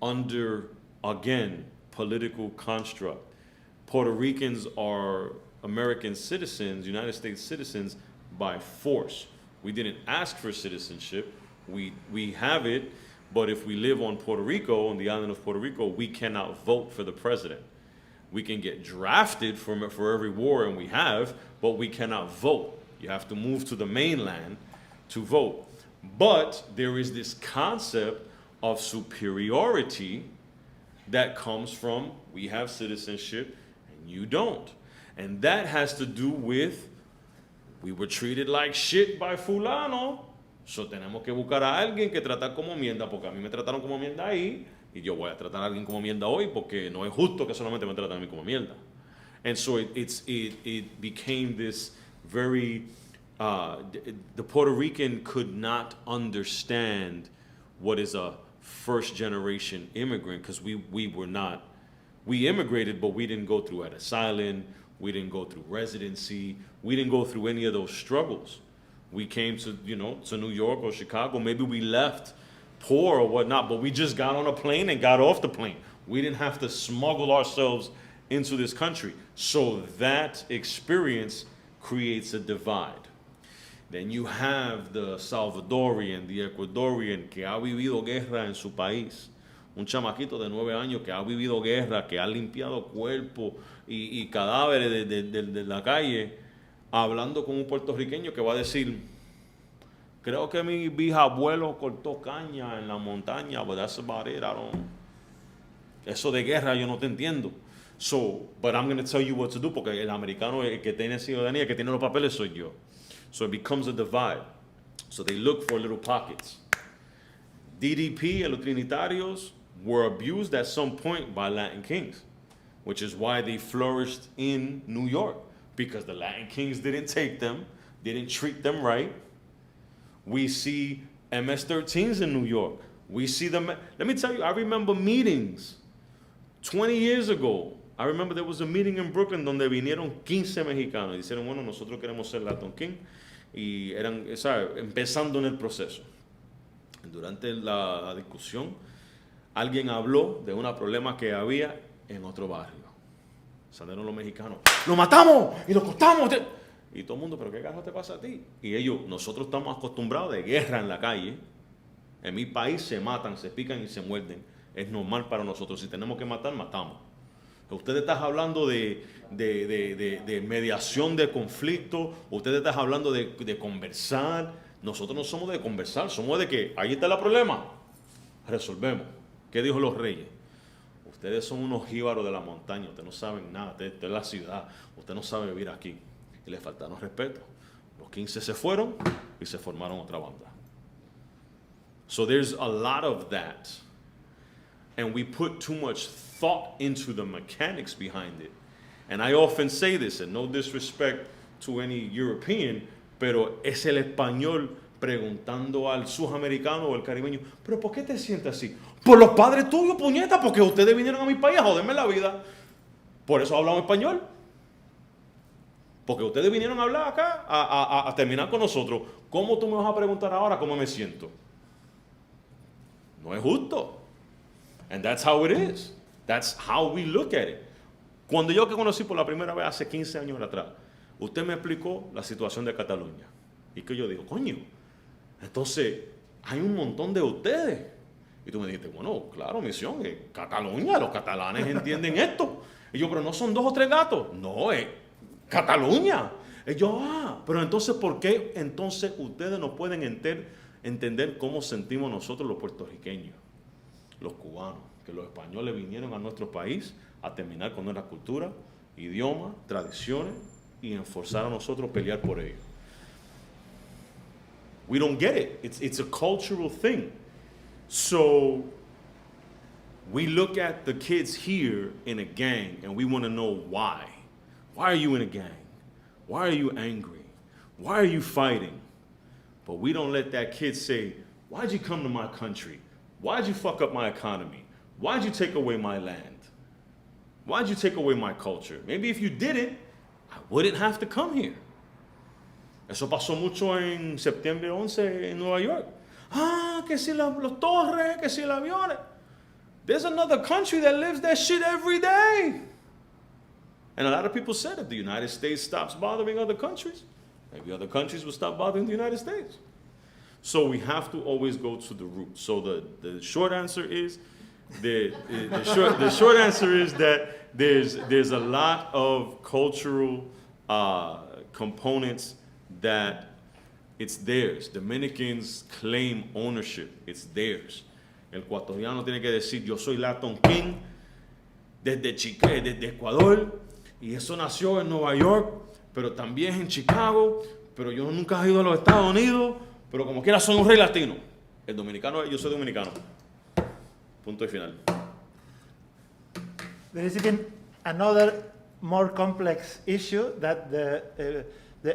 under, again, political construct. Puerto Ricans are American citizens, United States citizens, by force. We didn't ask for citizenship. We have it, but if we live on Puerto Rico, on the island of Puerto Rico, we cannot vote for the president. We can get drafted for every war, and we have, but we cannot vote. You have to move to the mainland to vote. But there is this concept of superiority that comes from we have citizenship and you don't. And that has to do with we were treated like shit by fulano, so tenemos que buscar a alguien que tratar como mierda, porque a mí me trataron como mierda ahí, y yo voy a tratar a alguien como mierda hoy, porque no es justo que solamente me traten a mí como mierda. And so it became this very, the Puerto Rican could not understand what is a first generation immigrant, because we were not, we immigrated, but we didn't go through an asylum, we didn't go through residency, we didn't go through any of those struggles. We came to, to New York or Chicago, maybe we left poor or whatnot, but we just got on a plane and got off the plane. We didn't have to smuggle ourselves into this country. So that experience creates a divide. Then you have the Salvadorian, the Ecuadorian, que ha vivido guerra en su país. Un chamaquito de 9 años que ha vivido guerra, que ha limpiado cuerpos y cadáveres de la calle, hablando con un puertorriqueño que va a decir, creo que mi bisabuelo cortó caña en la montaña, but that's about it, eso de guerra yo no te entiendo. So, but I'm going to tell you what to do, porque el americano, el que tiene ciudadanía, el que tiene los papeles soy yo. So it becomes a divide. So they look for little pockets. DDP and los Trinitarios were abused at some point by Latin kings, which is why they flourished in New York, because the Latin kings didn't take them, didn't treat them right. We see MS-13s in New York. We see them. Let me tell you, I remember meetings 20 years ago. I remember there was a meeting in Brooklyn donde vinieron 15 mexicanos y dijeron, bueno, nosotros queremos ser Latin King. Y eran, ¿sabes? Empezando en el proceso. Durante la discusión, alguien habló de un problema que había en otro barrio. Salieron los mexicanos, ¡lo matamos! ¡Y lo cortamos! Y todo el mundo, ¿pero qué carajo te pasa a ti? Y ellos, nosotros estamos acostumbrados de guerra en la calle. En mi país se matan, se pican y se muerden. Es normal para nosotros. Si tenemos que matar, matamos. Usted está hablando de mediación de conflicto, usted está hablando de conversar. Nosotros no somos de conversar, somos de que ahí está el problema, resolvemos. ¿Qué dijo los reyes? Ustedes son unos jíbaros de la montaña, ustedes no saben nada, ustedes es la ciudad, usted no sabe vivir aquí. Y les faltaron respeto. Los 15 se fueron y se formaron otra banda. So there's a lot of that. And we put too much thought into the mechanics behind it. And I often say this, and no disrespect to any European, pero es el español preguntando al sudamericano o al caribeño, ¿pero por qué te sientes así? Por los padres tuyos, puñeta, porque ustedes vinieron a mi país a joderme la vida. Por eso hablamos español. Porque ustedes vinieron a hablar acá, a terminar con nosotros. ¿Cómo tú me vas a preguntar ahora cómo me siento? No es justo. And that's how it is. That's how we look at it. Cuando yo que conocí por la primera vez hace 15 años atrás, usted me explicó la situación de Cataluña. Y que yo digo, coño, entonces hay un montón de ustedes. Y tú me dijiste, bueno, claro, misión, Cataluña, los catalanes entienden esto. Y yo, pero no son 2 o 3 gatos. No, es Cataluña. Y yo, pero entonces, ¿por qué entonces ustedes no pueden entender cómo sentimos nosotros los puertorriqueños, los cubanos, que los españoles vinieron a nuestro país a terminar con nuestra cultura, idioma, tradiciones y enforzar a nosotros a pelear por ello? We don't get it. It's a cultural thing. So we look at the kids here in a gang and we want to know why. Why are you in a gang? Why are you angry? Why are you fighting? But we don't let that kid say, why'd you come to my country? Why'd you fuck up my economy? Why'd you take away my land? Why'd you take away my culture? Maybe if you didn't, I wouldn't have to come here. Eso pasó mucho en septiembre 11 en Nueva York. Que si los torres, que si los aviones. There's another country that lives that shit every day. And a lot of people said if the United States stops bothering other countries, maybe other countries will stop bothering the United States. So we have to always go to the root. So the short answer is, the short answer is that there's a lot of cultural components that it's theirs. Dominicans claim ownership. It's theirs. El ecuatoriano tiene que decir, yo soy Latin King desde Ecuador, y eso nació en Nueva York, pero también en Chicago, pero yo nunca he ido a los Estados Unidos, pero como quiera soy un rey latino. El dominicano, yo soy dominicano. Punto y final. There is even another more complex issue that the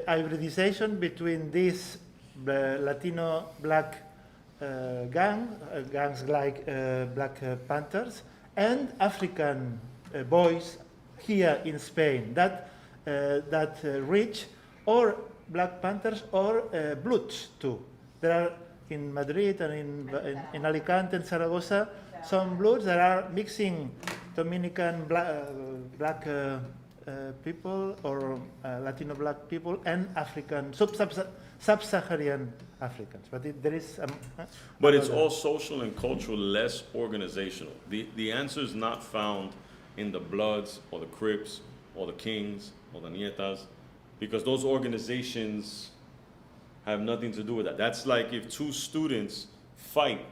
hybridization between these Latino black gangs like Black Panthers, and African boys here in Spain that reach or Black Panthers or Bloods too. There are in Madrid and in Alicante and Zaragoza some Bloods that are mixing Dominican black people or Latino black people and African sub-Saharan Africans. But there is But it's all social and cultural, less organizational. The answer is not found in the Bloods or the Crips or the Kings or the Nietas, because those organizations have nothing to do with that. That's like if two students fight.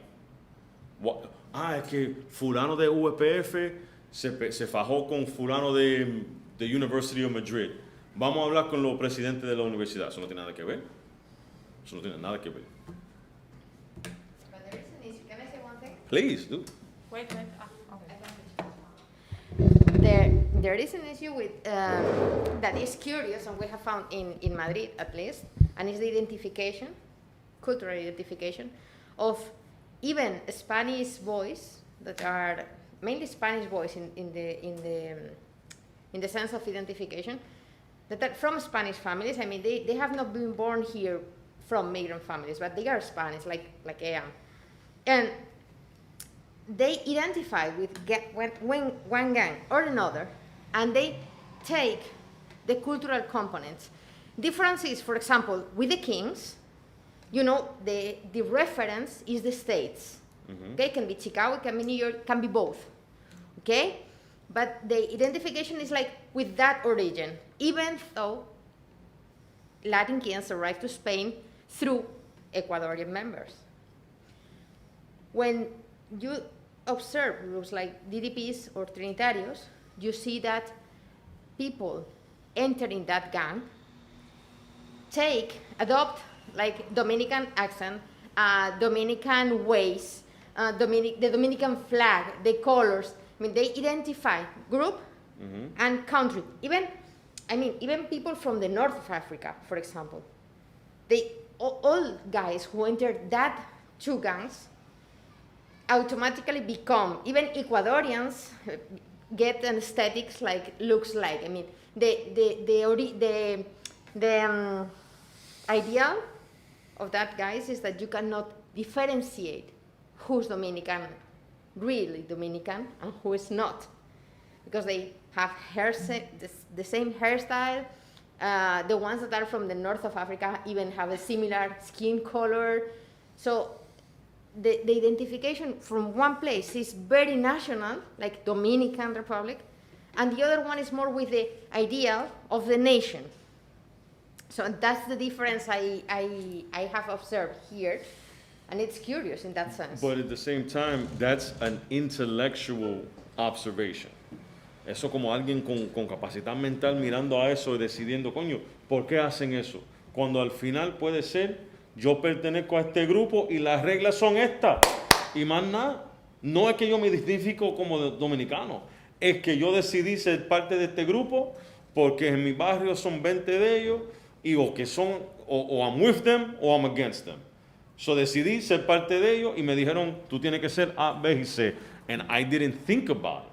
Es que fulano de UPF se fajó con fulano de the University of Madrid. Vamos a hablar con los presidentes de la universidad. Eso no tiene nada que ver. Eso no tiene nada que ver. But there is an issue. Can I say one thing? Please, do. Wait. Okay. There is an issue with that is curious, and we have found in Madrid at least, and is the identification, cultural identification, of even Spanish boys that are mainly Spanish boys in the sense of identification, that are from Spanish families. I mean, they have not been born here from migrant families, but they are Spanish, like I am, and they identify with one gang or another, and they take the cultural components. Difference is, for example, with the Kings, you know, the reference is the states. Mm-hmm. Okay, can be Chicago, can be New York, can be both. Okay, but the identification is like with that origin, even though Latin Kings arrived to Spain through Ecuadorian members. When you observe groups like DDPs or Trinitarios, you see that people entering that gang adopt like Dominican accent, Dominican ways, the Dominican flag, the colors. I mean, they identify group and country. Even people from the north of Africa, for example, all guys who entered that two gangs automatically become, even Ecuadorians get an aesthetics looks like. I mean, the ideal of that guys is that you cannot differentiate who's Dominican, really Dominican, and who is not, because they have the same hairstyle. The ones that are from the north of Africa even have a similar skin color. So the identification from one place is very national, like Dominican Republic, and the other one is more with the ideal of the nation. So that's the difference I have observed here, and it's curious in that sense. But at the same time, that's an intellectual observation. Eso como alguien con capacidad mental mirando a eso y decidiendo, coño, ¿por qué hacen eso? Cuando al final puede ser, yo pertenezco a este grupo y las reglas son estas. Y más nada, no es que yo me identifico como dominicano, es que yo decidí ser parte de este grupo porque en mi barrio son 20 de ellos y o que son, o I'm with them o I'm against them. So decidí ser parte de ellos y me dijeron, tú tienes que ser A, B y C. And I didn't think about it.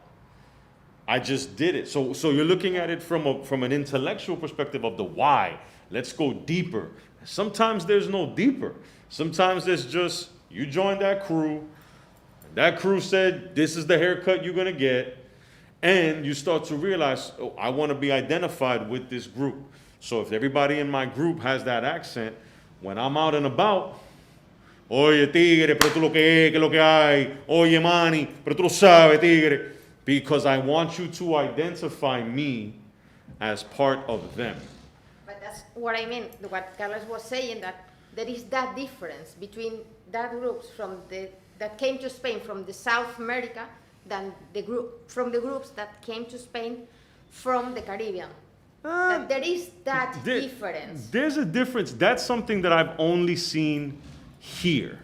I just did it. So you're looking at it from an intellectual perspective of the why. Let's go deeper. Sometimes there's no deeper. Sometimes there's just, you joined that crew. That crew said, this is the haircut you're going to get. And you start to realize, oh, I want to be identified with this group. So if everybody in my group has that accent, when I'm out and about, oye, tigre, pero tú lo que es, que lo que hay. Oye, mani, pero tú lo sabes, tigre. Because I want you to identify me as part of them. But that's what I mean, what Carlos was saying, that there is that difference between that groups that came to Spain from the South America than the groups that came to Spain from the Caribbean. That there is that difference. There's a difference. That's something that I've only seen here.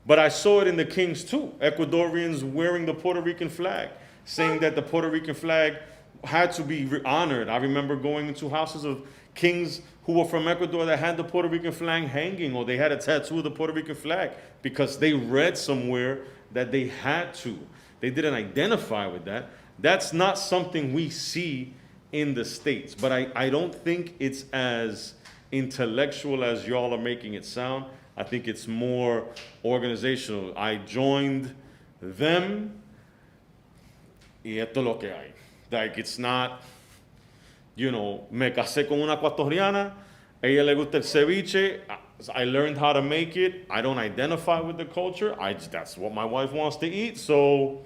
But I saw it in the Kings too. Ecuadorians wearing the Puerto Rican flag, saying that the Puerto Rican flag had to be honored. I remember going into houses of kings who were from Ecuador that had the Puerto Rican flag hanging, or they had a tattoo of the Puerto Rican flag because they read somewhere that they had to. They didn't identify with that. That's not something we see in the States, but I don't think it's as intellectual as y'all are making it sound. I think it's more organizational. I joined them, y esto es lo que hay. Like, it's not, you know, me casé con una ecuatoriana, ella le gusta el ceviche, I learned how to make it, I don't identify with the culture, that's what my wife wants to eat, so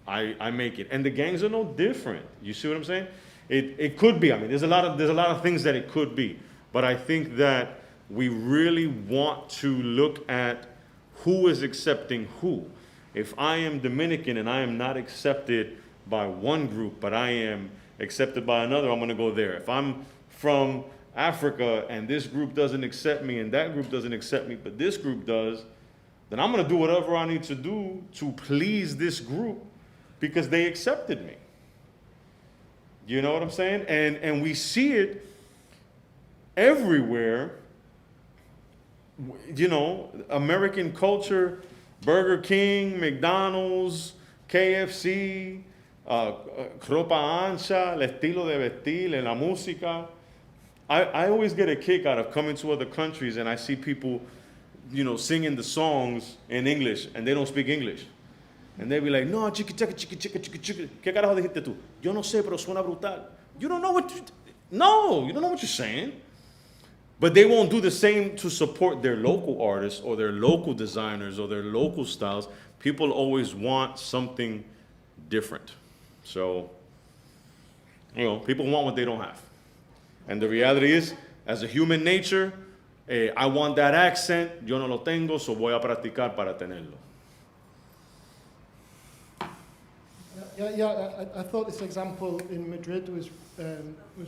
I make it. And the gangs are no different. You see what I'm saying? It could be. I mean, there's a lot of things that it could be. But I think that we really want to look at who is accepting who. If I am Dominican and I am not accepted by one group, but I am accepted by another, I'm going to go there. If I'm from Africa and this group doesn't accept me and that group doesn't accept me, but this group does, then I'm going to do whatever I need to do to please this group because they accepted me. You know what I'm saying? And we see it everywhere. You know, American culture, Burger King, McDonald's, KFC, ropa ancha, el estilo de vestir, la música. I always get a kick out of coming to other countries and I see people, you know, singing the songs in English and they don't speak English. And they be like, no, chiqui, chiqui, chiqui, chiqui, chiqui, chiqui. ¿Qué carajo dijiste tú? Yo no sé, pero suena brutal. You don't know what you don't know what you're saying. But they won't do the same to support their local artists or their local designers or their local styles. People always want something different. So, you know, people want what they don't have. And the reality is, as a human nature, I want that accent, yo no lo tengo, so voy a practicar para tenerlo. I thought this example in Madrid was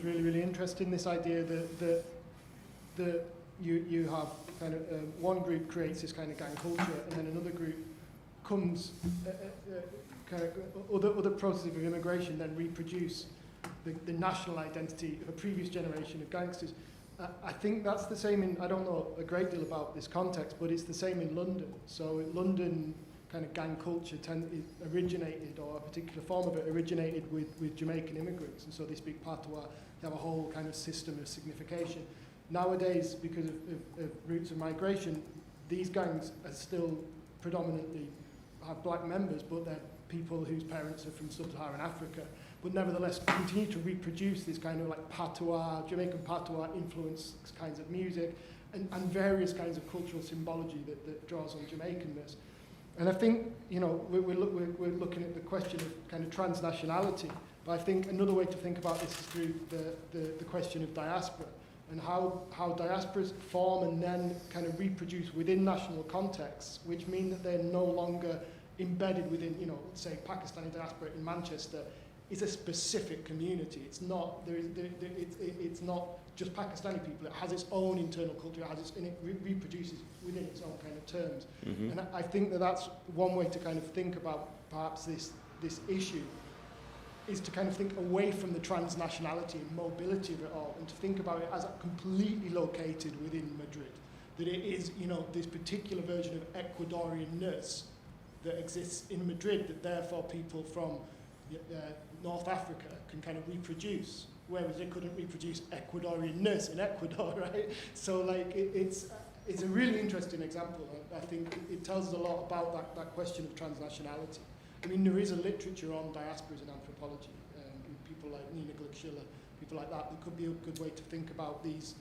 really, really interesting. This idea that you have kind of one group creates this kind of gang culture, and then another group comes kind of other processes of immigration then reproduce the national identity of a previous generation of gangsters. I think that's the same in, I don't know a great deal about this context, but it's the same in London. So in London, kind of gang culture originated, or a particular form of it originated with Jamaican immigrants, and so they speak patois. They have a whole kind of system of signification. Nowadays, because of routes of migration, these gangs are still predominantly have black members, but they're people whose parents are from sub-Saharan Africa, but nevertheless continue to reproduce this kind of like patois, Jamaican patois influenced kinds of music, and various kinds of cultural symbology that draws on Jamaicanness. And I think, you know, we're looking at the question of kind of transnationality, but I think another way to think about this is through the question of diaspora, and how diasporas form and then kind of reproduce within national contexts, which mean that they're no longer embedded within, you know, say Pakistani diaspora in Manchester is a specific community. It's not it's not just Pakistani people. It has its own internal culture. It reproduces within its own kind of terms. Mm-hmm. And I think that's one way to kind of think about perhaps this issue, is to kind of think away from the transnationality and mobility of it all, and to think about it as completely located within Madrid. That it is, you know, this particular version of Ecuadorianness that exists in Madrid, that therefore people from North Africa can kind of reproduce, whereas they couldn't reproduce Ecuadorianness in Ecuador, right? So like it's a really interesting example. I think it tells us a lot about that question of transnationality. I mean, there is a literature on diasporas in anthropology, people like Nina Glick-Schiller, people like that. It could be a good way to think about this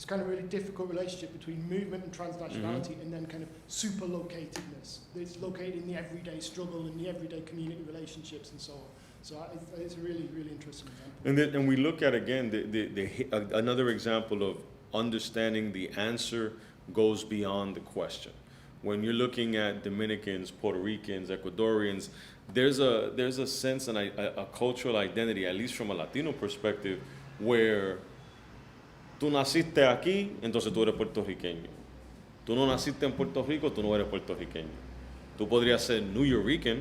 kind of really difficult relationship between movement and transnationality, mm-hmm. and then kind of super-locatedness. It's located in the everyday struggle and the everyday community relationships and so on. So it's a really, really interesting example. And we look at, again, another example of understanding the answer goes beyond the question. When you're looking at Dominicans, Puerto Ricans, Ecuadorians, there's a sense and a cultural identity, at least from a Latino perspective, where tú naciste aquí, entonces tú eres puertorriqueño. Tú no naciste en Puerto Rico, tú no eres puertorriqueño. Tú podrías ser New Yorker,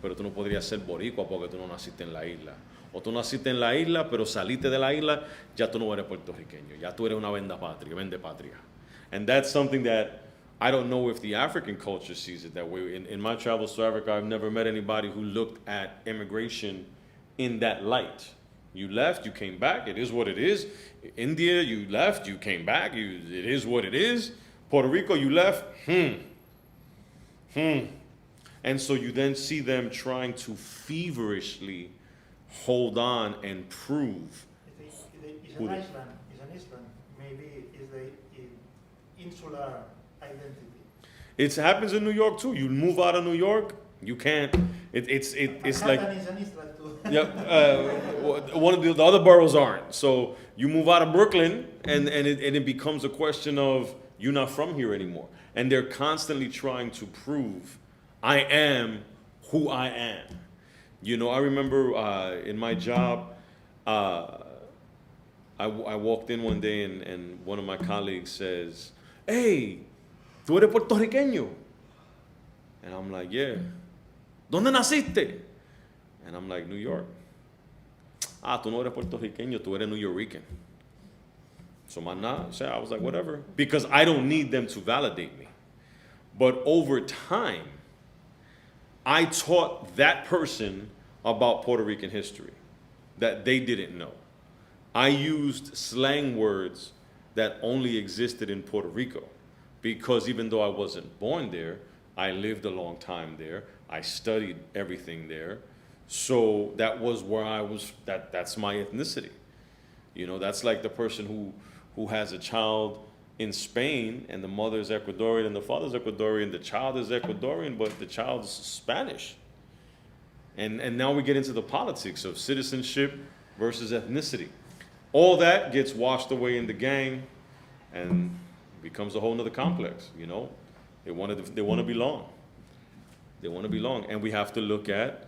pero tú no podrías ser boricua porque tú no naciste en la isla. O tú naciste en la isla, pero saliste de la isla, ya tú no eres puertorriqueño. Ya tú eres una vende patria. And that's something that I don't know if the African culture sees it that way. In my travels to Africa, I've never met anybody who looked at immigration in that light. You left, you came back, it is what it is. India, you left, you came back, it is what it is. Puerto Rico, you left, And so you then see them trying to feverishly hold on and prove. It's who an they- island. It's an island. Maybe it's the insular identity. It happens in New York too. You move out of New York, you can't. It's like Manhattan is an island too. yeah. One of the other boroughs aren't. So you move out of Brooklyn, and it becomes a question of you're not from here anymore. And they're constantly trying to prove I am who I am. You know, I remember in my job, I walked in one day and one of my colleagues says, "Hey, tú eres puertorriqueño?" And I'm like, "Yeah." "¿Dónde naciste?" And I'm like, "New York." "Ah, tú no eres puertorriqueño, tú eres New Yorican." So I was like, whatever, because I don't need them to validate me. But over time, I taught that person about Puerto Rican history that they didn't know. I used slang words that only existed in Puerto Rico because even though I wasn't born there, I lived a long time there. I studied everything there. So that was where I was, that's my ethnicity. You know, that's like the person who has a child in Spain and the mother is Ecuadorian and the father is Ecuadorian, the child is Ecuadorian, but the child is Spanish. And now we get into the politics of citizenship versus ethnicity. All that gets washed away in the gang and becomes a whole nother complex, you know? They want to belong. They want to belong. And we have to look at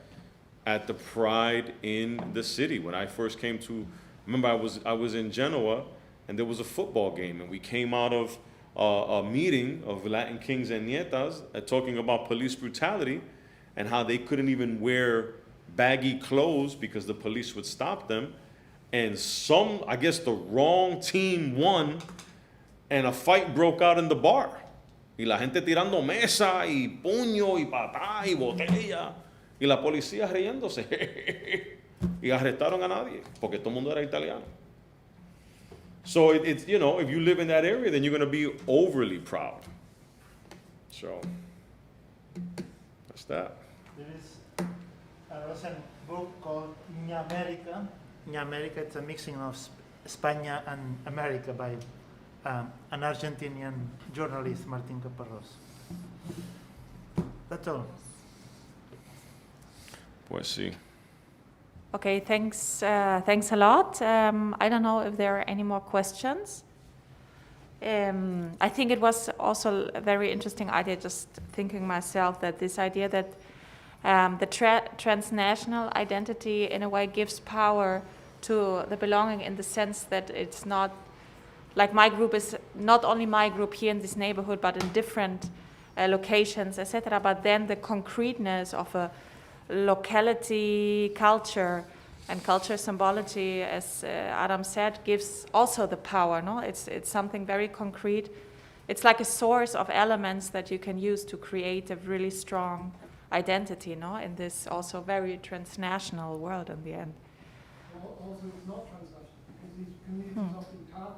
the pride in the city. When I first came to, remember I was in Genoa and there was a football game and we came out of a meeting of Latin kings and nietas talking about police brutality and how they couldn't even wear baggy clothes because the police would stop them. And I guess the wrong team won and a fight broke out in the bar. Y la gente tirando mesa y puño y patá y botella. Y la policía riéndose. Y arrestaron a nadie porque todo el mundo era italiano. So it's, you know, if you live in that area, then you're going to be overly proud. So that's that. There is a recent book called Ña America. Ña America, it's a mixing of España and America by an Argentinian journalist, Martín Caparrós. That's all. Pues sí. Okay, thanks a lot. I don't know if there are any more questions. I think it was also a very interesting idea, just thinking myself that this idea that the transnational identity in a way gives power to the belonging in the sense that it's not, like my group is not only my group here in this neighborhood, but in different locations, etc. But then the concreteness of a locality, culture, and culture symbology, as Adam said, gives also the power. No, it's something very concrete. It's like a source of elements that you can use to create a really strong identity. No, in this also very transnational world in the end. Also, it's not transnational because these communities often can't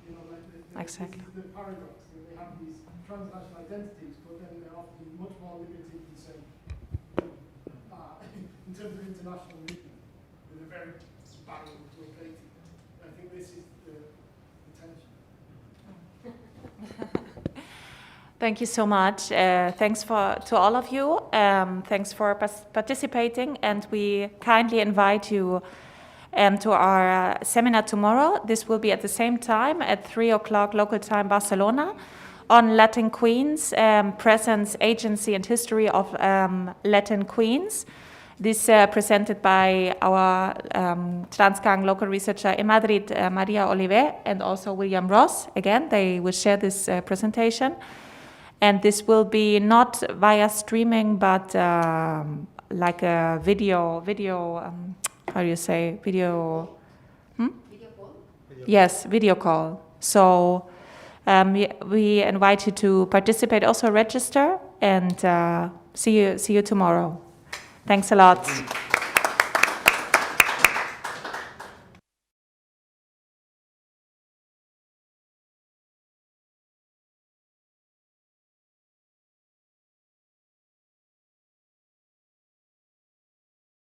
be. You know, Exactly. This is the paradox. They have these transnational identities, but then they're often much more limited than, say, in terms of international movement, with a very barren located. I think this is the tension. Thank you so much. Thanks to all of you. Thanks for participating, and we kindly invite you to our seminar tomorrow. This will be at the same time at 3 o'clock local time, Barcelona, on Latin Queens, presence, agency, and history of Latin Queens. This presented by our TRANSGANG local researcher in Madrid, Maria Oliver, and also William Ross. Again, they will share this presentation. And this will be not via streaming, but like a video how do you say, video, Video call? yes, video call. So we invite you to participate, also register, and see you tomorrow. Thanks a lot.